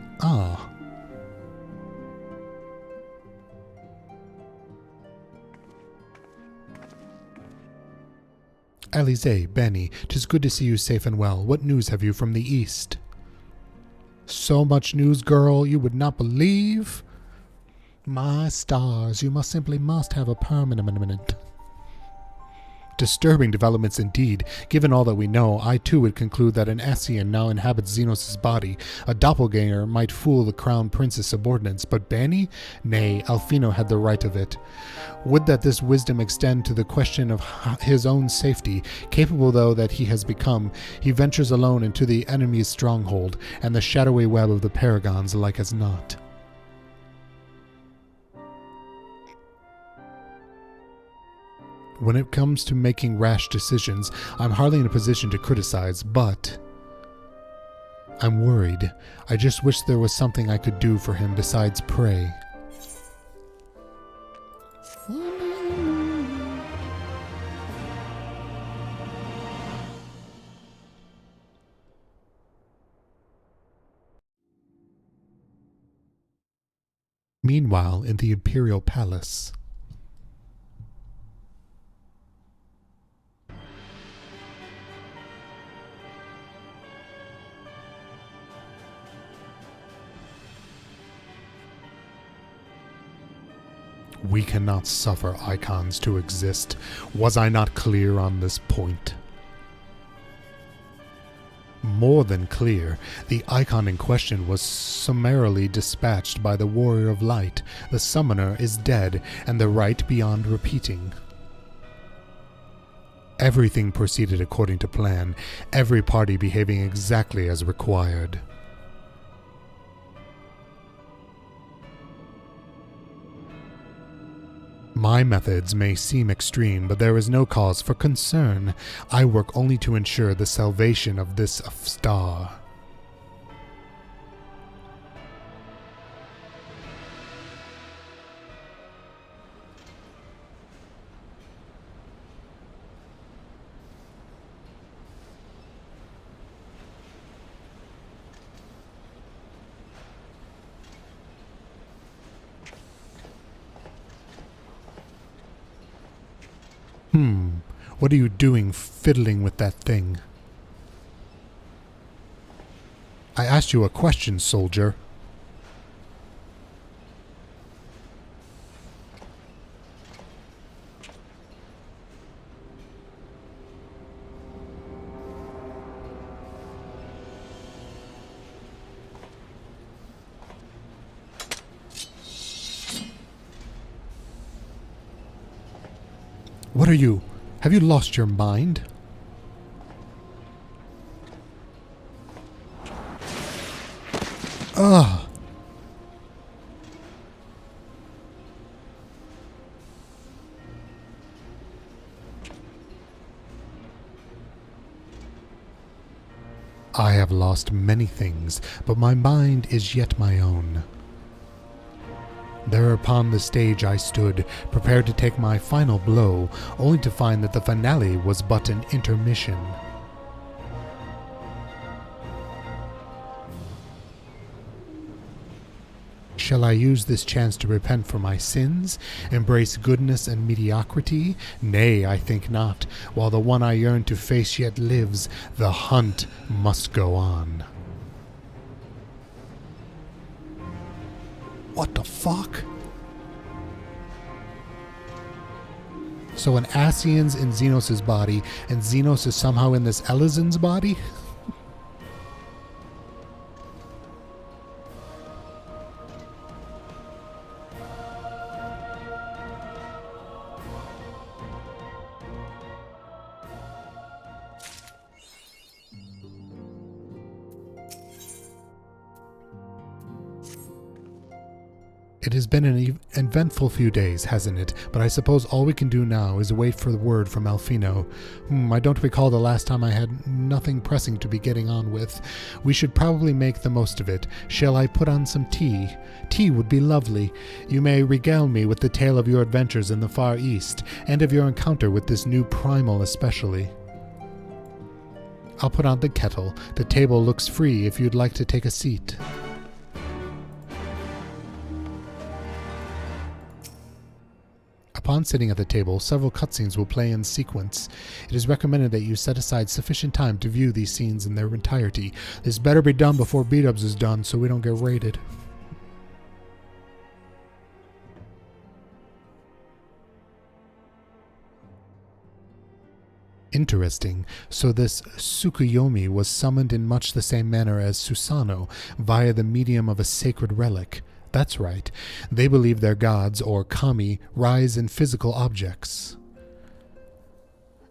Alize, Bani, 'tis good to see you safe and well. What news have you from the east? So much news, girl, you would not believe. My stars, you simply must have a permanent... Disturbing developments indeed. Given all that we know, I too would conclude that an Ascian now inhabits Xenos' body. A doppelganger might fool the Crown Prince's subordinates, but Bani? Nay, Alfino had the right of it. Would that this wisdom extend to the question of his own safety. Capable though that he has become, he ventures alone into the enemy's stronghold, and the shadowy web of the Paragons like as not. When it comes to making rash decisions, I'm hardly in a position to criticize, but I'm worried. I just wish there was something I could do for him besides pray. Meanwhile, in the Imperial Palace... We cannot suffer icons to exist. Was I not clear on this point? More than clear, the icon in question was summarily dispatched by the Warrior of Light. The summoner is dead, and the rite beyond repeating. Everything proceeded according to plan, every party behaving exactly as required. My methods may seem extreme, but there is no cause for concern. I work only to ensure the salvation of this star. What are you doing fiddling with that thing? I asked you a question, soldier. What are you? Have you lost your mind? Ugh. I have lost many things, but my mind is yet my own. There upon the stage I stood, prepared to take my final blow, only to find that the finale was but an intermission. Shall I use this chance to repent for my sins, embrace goodness and mediocrity? Nay, I think not. While the one I yearn to face yet lives, the hunt must go on. What the fuck? So an Asian's in Xenos' body, and Xenos is somehow in this Elysian's body? It has been an eventful few days, hasn't it? But I suppose all we can do now is wait for the word from Alfino. I don't recall the last time I had nothing pressing to be getting on with. We should probably make the most of it. Shall I put on some tea? Tea would be lovely. You may regale me with the tale of your adventures in the Far East, and of your encounter with this new primal especially. I'll put on the kettle. The table looks free if you'd like to take a seat. Upon sitting at the table, several cutscenes will play in sequence. It is recommended that you set aside sufficient time to view these scenes in their entirety. This better be done before B-Dubs is done so we don't get raided. Interesting. So this Tsukuyomi was summoned in much the same manner as Susano, via the medium of a sacred relic. That's right. They believe their gods, or kami, rise in physical objects.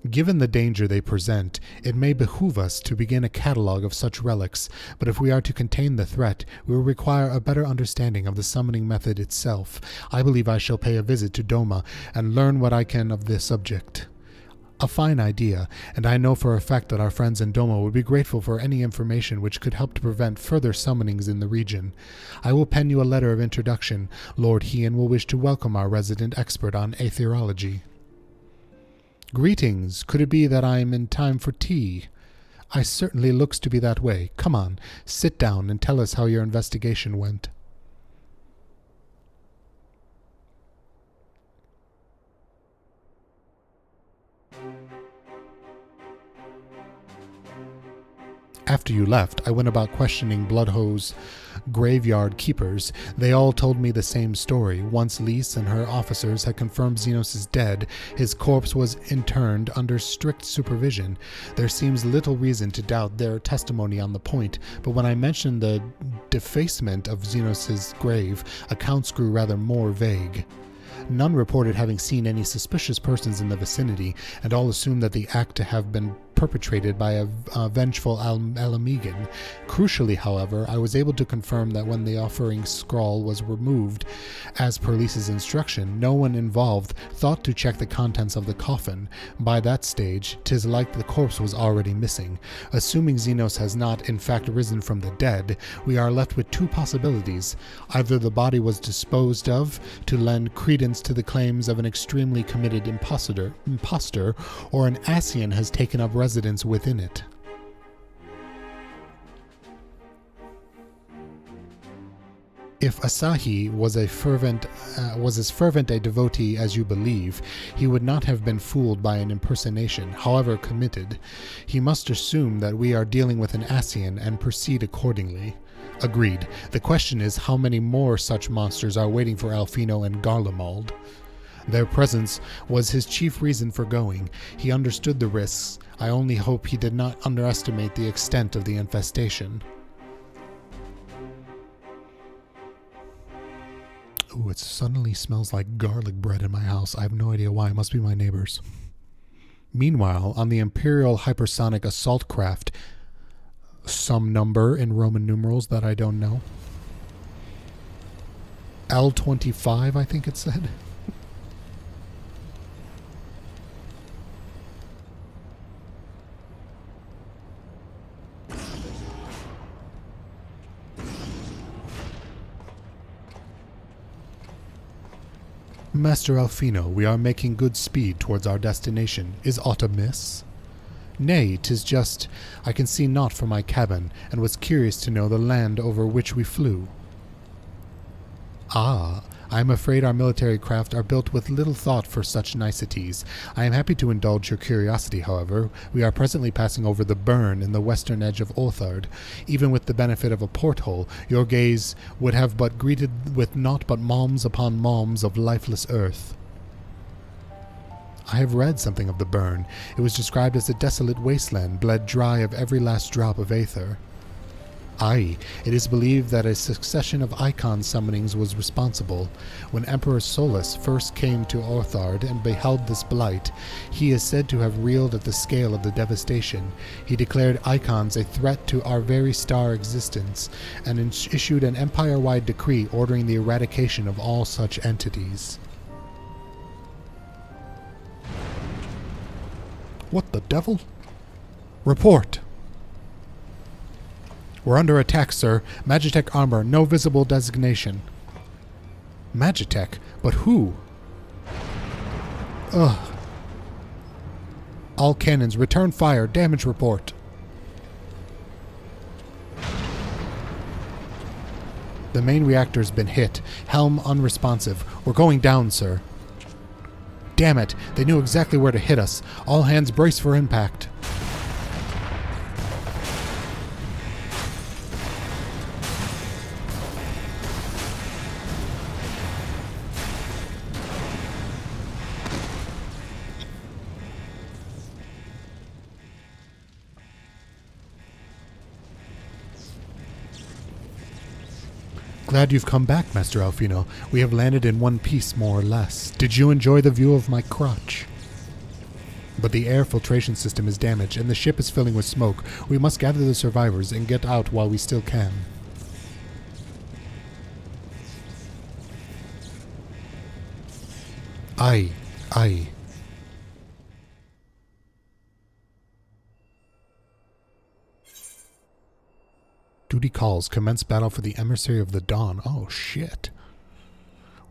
Given the danger they present, it may behoove us to begin a catalogue of such relics, but if we are to contain the threat, we will require a better understanding of the summoning method itself. I believe I shall pay a visit to Doma and learn what I can of the subject. A fine idea, and I know for a fact that our friends in Doma would be grateful for any information which could help to prevent further summonings in the region. I will pen you a letter of introduction. Lord Hien will wish to welcome our resident expert on aetherology. Greetings. Could it be that I am in time for tea? I certainly looks to be that way. Come on, sit down and tell us how your investigation went. After you left, I went about questioning Bloodhoe's graveyard keepers. They all told me the same story. Once Lise and her officers had confirmed Xenos is dead, his corpse was interned under strict supervision. There seems little reason to doubt their testimony on the point, but when I mentioned the defacement of Xenos' grave, accounts grew rather more vague. None reported having seen any suspicious persons in the vicinity, and all assumed that the act to have been perpetrated by a vengeful Alamegan. Crucially, however, I was able to confirm that when the offering scroll was removed, as per Lisa's instruction, no one involved thought to check the contents of the coffin. By that stage, 'tis like the corpse was already missing. Assuming Xenos has not, in fact, risen from the dead, we are left with two possibilities. Either the body was disposed of to lend credence to the claims of an extremely committed impostor, or an Ascian has taken up residence within it. If Asahi was as fervent a devotee as you believe, he would not have been fooled by an impersonation, however committed. He must assume that we are dealing with an Ascian and proceed accordingly. Agreed. The question is how many more such monsters are waiting for Alfino and Garlemald. Their presence was his chief reason for going. He understood the risks. I only hope he did not underestimate the extent of the infestation. Ooh, it suddenly smells like garlic bread in my house. I have no idea why. It must be my neighbors. Meanwhile, on the Imperial Hypersonic Assault Craft, some number in Roman numerals that I don't know. L25, I think it said. Master Alfino, we are making good speed towards our destination. Is aught amiss? Nay, 'tis just, I can see naught from my cabin, and was curious to know the land over which we flew. Ah, I am afraid our military craft are built with little thought for such niceties. I am happy to indulge your curiosity, however. We are presently passing over the burn in the western edge of Orthard. Even with the benefit of a porthole, your gaze would have but greeted with naught but malms upon malms of lifeless earth. I have read something of the burn. It was described as a desolate wasteland, bled dry of every last drop of aether. Aye, it is believed that a succession of icon summonings was responsible. When Emperor Solus first came to Orthard and beheld this blight, he is said to have reeled at the scale of the devastation. He declared icons a threat to our very star existence, and issued an empire-wide decree ordering the eradication of all such entities. What the devil? Report! We're under attack, sir. Magitech armor, no visible designation. Magitech? But who? Ugh. All cannons, return fire, damage report. The main reactor's been hit. Helm unresponsive. We're going down, sir. Damn it, they knew exactly where to hit us. All hands brace for impact. Glad you've come back, Master Alfino. We have landed in one piece, more or less. Did you enjoy the view of my crotch? But the air filtration system is damaged, and the ship is filling with smoke. We must gather the survivors and get out while we still can. Aye, aye. Duty calls. Commence battle for the Emissary of the Dawn. Oh, shit.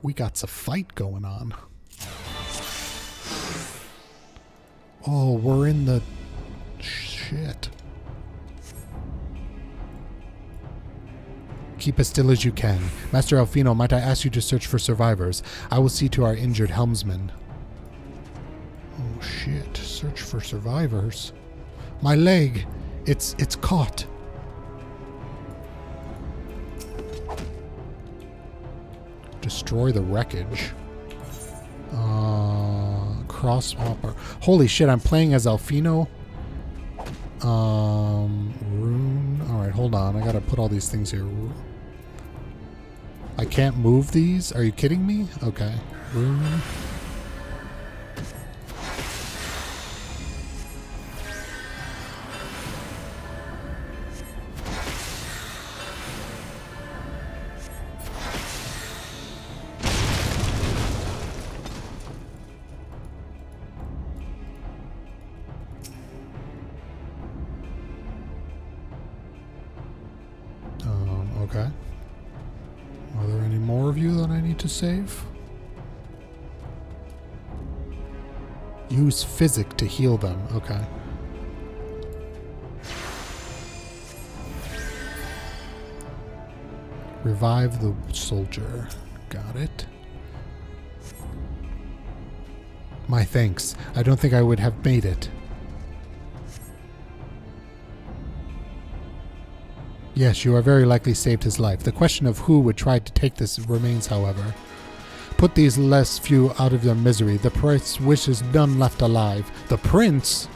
We got some fight going on. Oh, we're in the... shit. Keep as still as you can. Master Alfino, might I ask you to search for survivors? I will see to our injured helmsman. Oh, shit. Search for survivors. My leg! It's caught. destroy the wreckage. Crosshopper. Holy shit, I'm playing as Alfino. Rune. Alright, hold on. I gotta put all these things here. I can't move these? Are you kidding me? Okay. Rune. Okay. Are there any more of you that I need to save? Use physic to heal them. Okay. Revive the soldier. Got it. My thanks. I don't think I would have made it. Yes, you are very likely saved his life. The question of who would try to take this remains, however. Put these less few out of their misery. The prince wishes none left alive. The prince?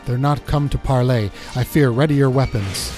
They're not come to parley. I fear, ready your weapons.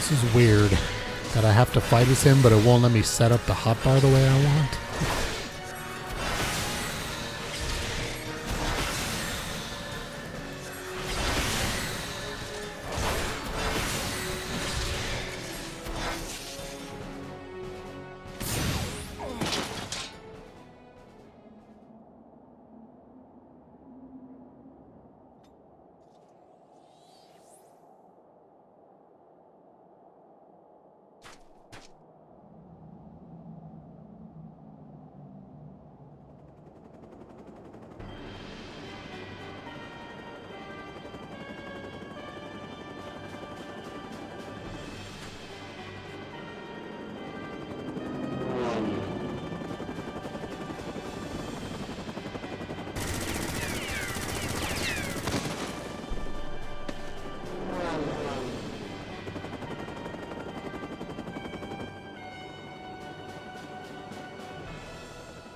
This is weird that I have to fight as him, but it won't let me set up the hotbar the way I want.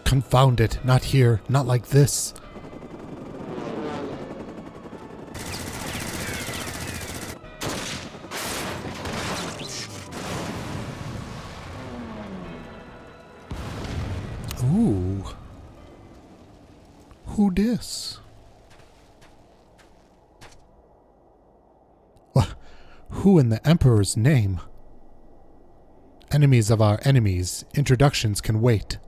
Confound it, not here, not like this. Ooh. Who dis? Who in the Emperor's name? Enemies of our enemies, introductions can wait.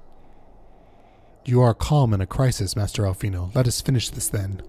You are calm in a crisis, Master Alfino. Let us finish this then.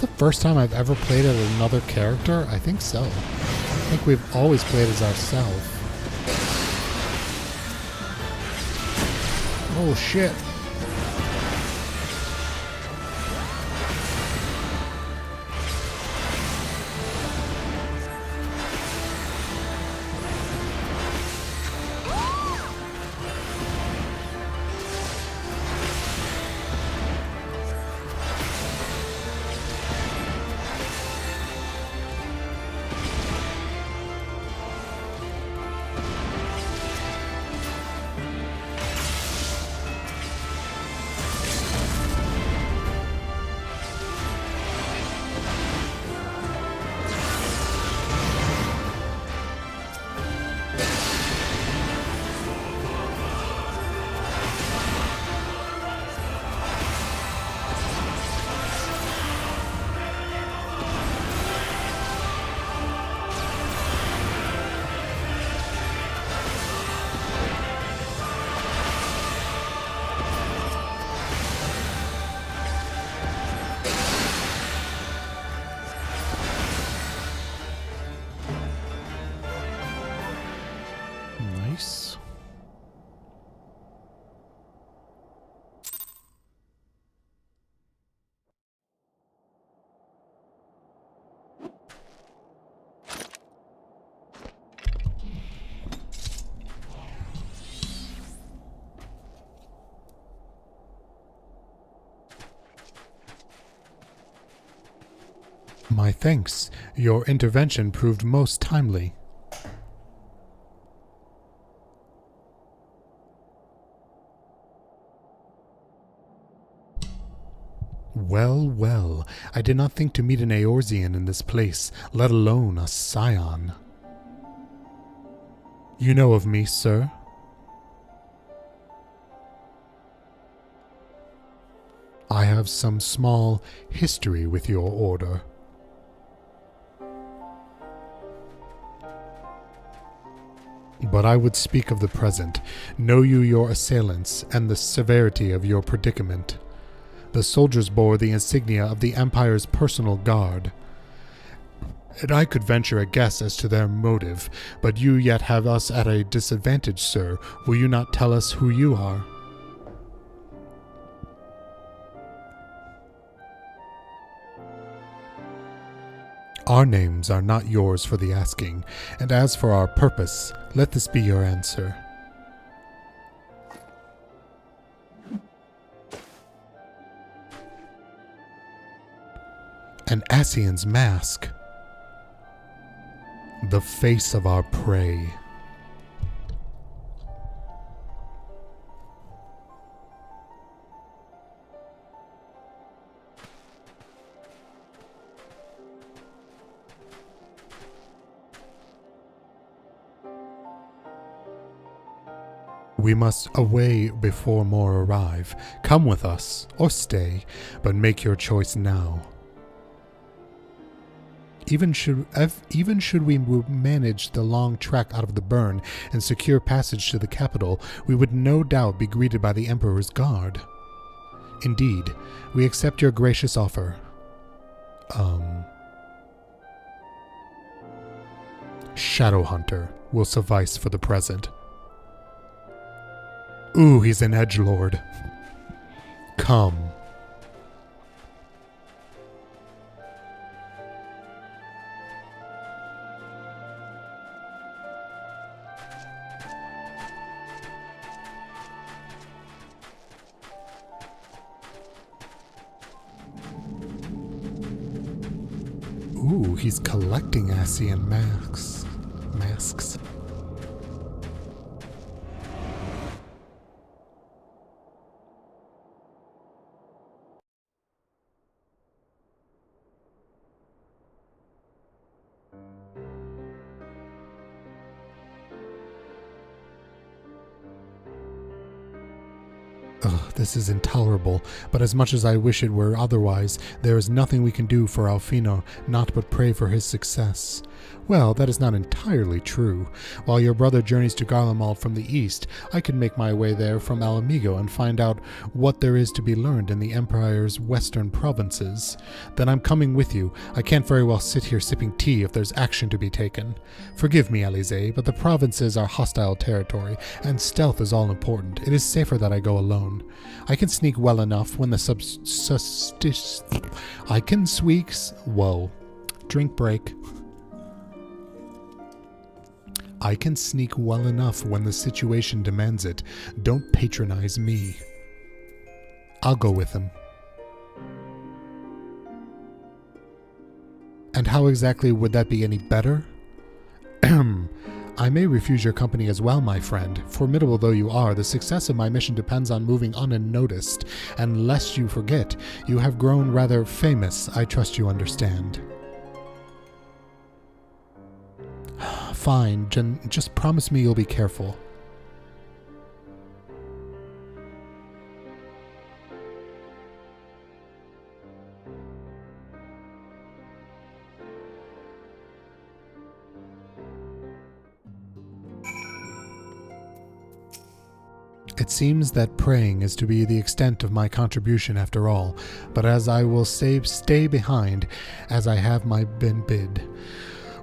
the first time I've ever played as another character? I think so. I think we've always played as ourselves. Oh shit. Nice. My thanks. Your intervention proved most timely. Well, well, I did not think to meet an Eorzean in this place, let alone a scion. You know of me, sir? I have some small history with your order. But I would speak of the present. Know you your assailants and the severity of your predicament? The soldiers bore the insignia of the Empire's personal guard, and I could venture a guess as to their motive, but you yet have us at a disadvantage, sir. Will you not tell us who you are? Our names are not yours for the asking, and as for our purpose, let this be your answer. An Ascian's mask. The face of our prey. We must away before more arrive. Come with us, or stay, but make your choice now. Even should we manage the long trek out of the burn and secure passage to the capital, we would no doubt be greeted by the Emperor's guard. Indeed, we accept your gracious offer. Shadowhunter will suffice for the present. Ooh, he's an edgelord. Come. Ooh, he's collecting Ascian masks. Ugh, this is intolerable, but as much as I wish it were otherwise, there is nothing we can do for Alfino, not but pray for his success. Well, that is not entirely true. While your brother journeys to Garlemald from the east, I could make my way there from Alamigo and find out what there is to be learned in the Empire's western provinces. Then I'm coming with you. I can't very well sit here sipping tea if there's action to be taken. Forgive me, Alize, but the provinces are hostile territory, and stealth is all important. It is safer that I go alone. I can sneak well enough when the Whoa. Drink break. I can sneak well enough when the situation demands it. Don't patronize me. I'll go with him. And how exactly would that be any better? I may refuse your company as well, my friend. Formidable though you are, the success of my mission depends on moving unnoticed. And lest you forget, you have grown rather famous. I trust you understand. Fine, just promise me you'll be careful. It seems that praying is to be the extent of my contribution after all, but as I will stay behind, as I have been bid.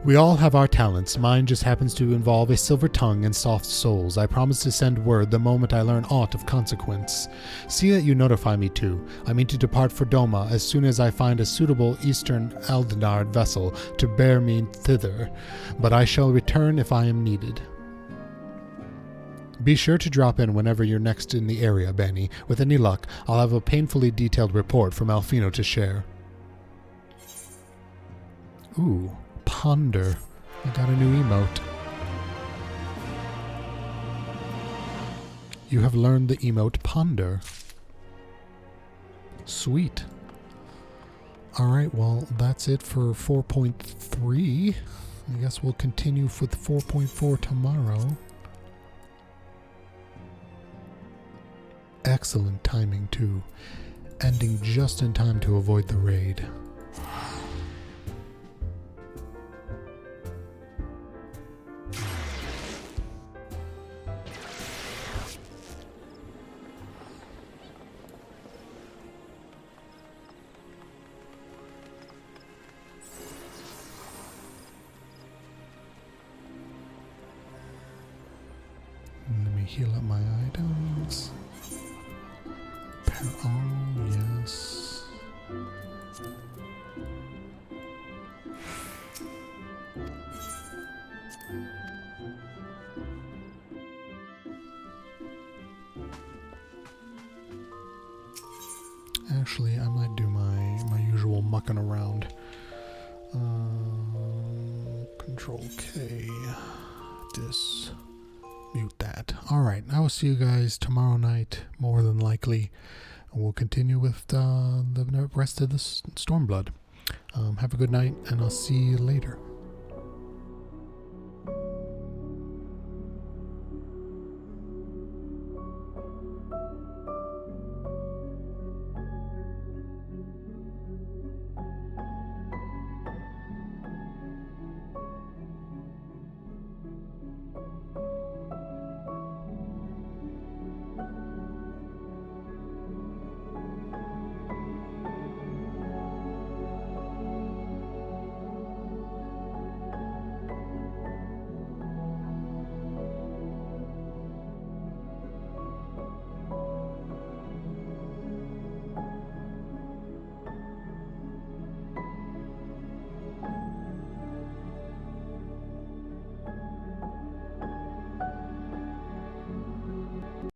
We all have our talents. Mine just happens to involve a silver tongue and soft souls. I promise to send word the moment I learn aught of consequence. See that you notify me too. I mean to depart for Doma as soon as I find a suitable Eastern Eldnard vessel to bear me thither, but I shall return if I am needed. Be sure to drop in whenever you're next in the area, Bani. With any luck, I'll have a painfully detailed report from Alfino to share. Ooh. Ponder. I got a new emote. You have learned the emote Ponder. Sweet. Alright, well, that's it for 4.3. I guess we'll continue with 4.4 tomorrow. Excellent timing, too. Ending just in time to avoid the raid. Heal up my items. Oh, yes. Actually, I might do my usual mucking around. Control K. Mute that. Alright, I will see you guys tomorrow night, more than likely. We'll continue with the rest of the Stormblood. Have a good night, and I'll see you later.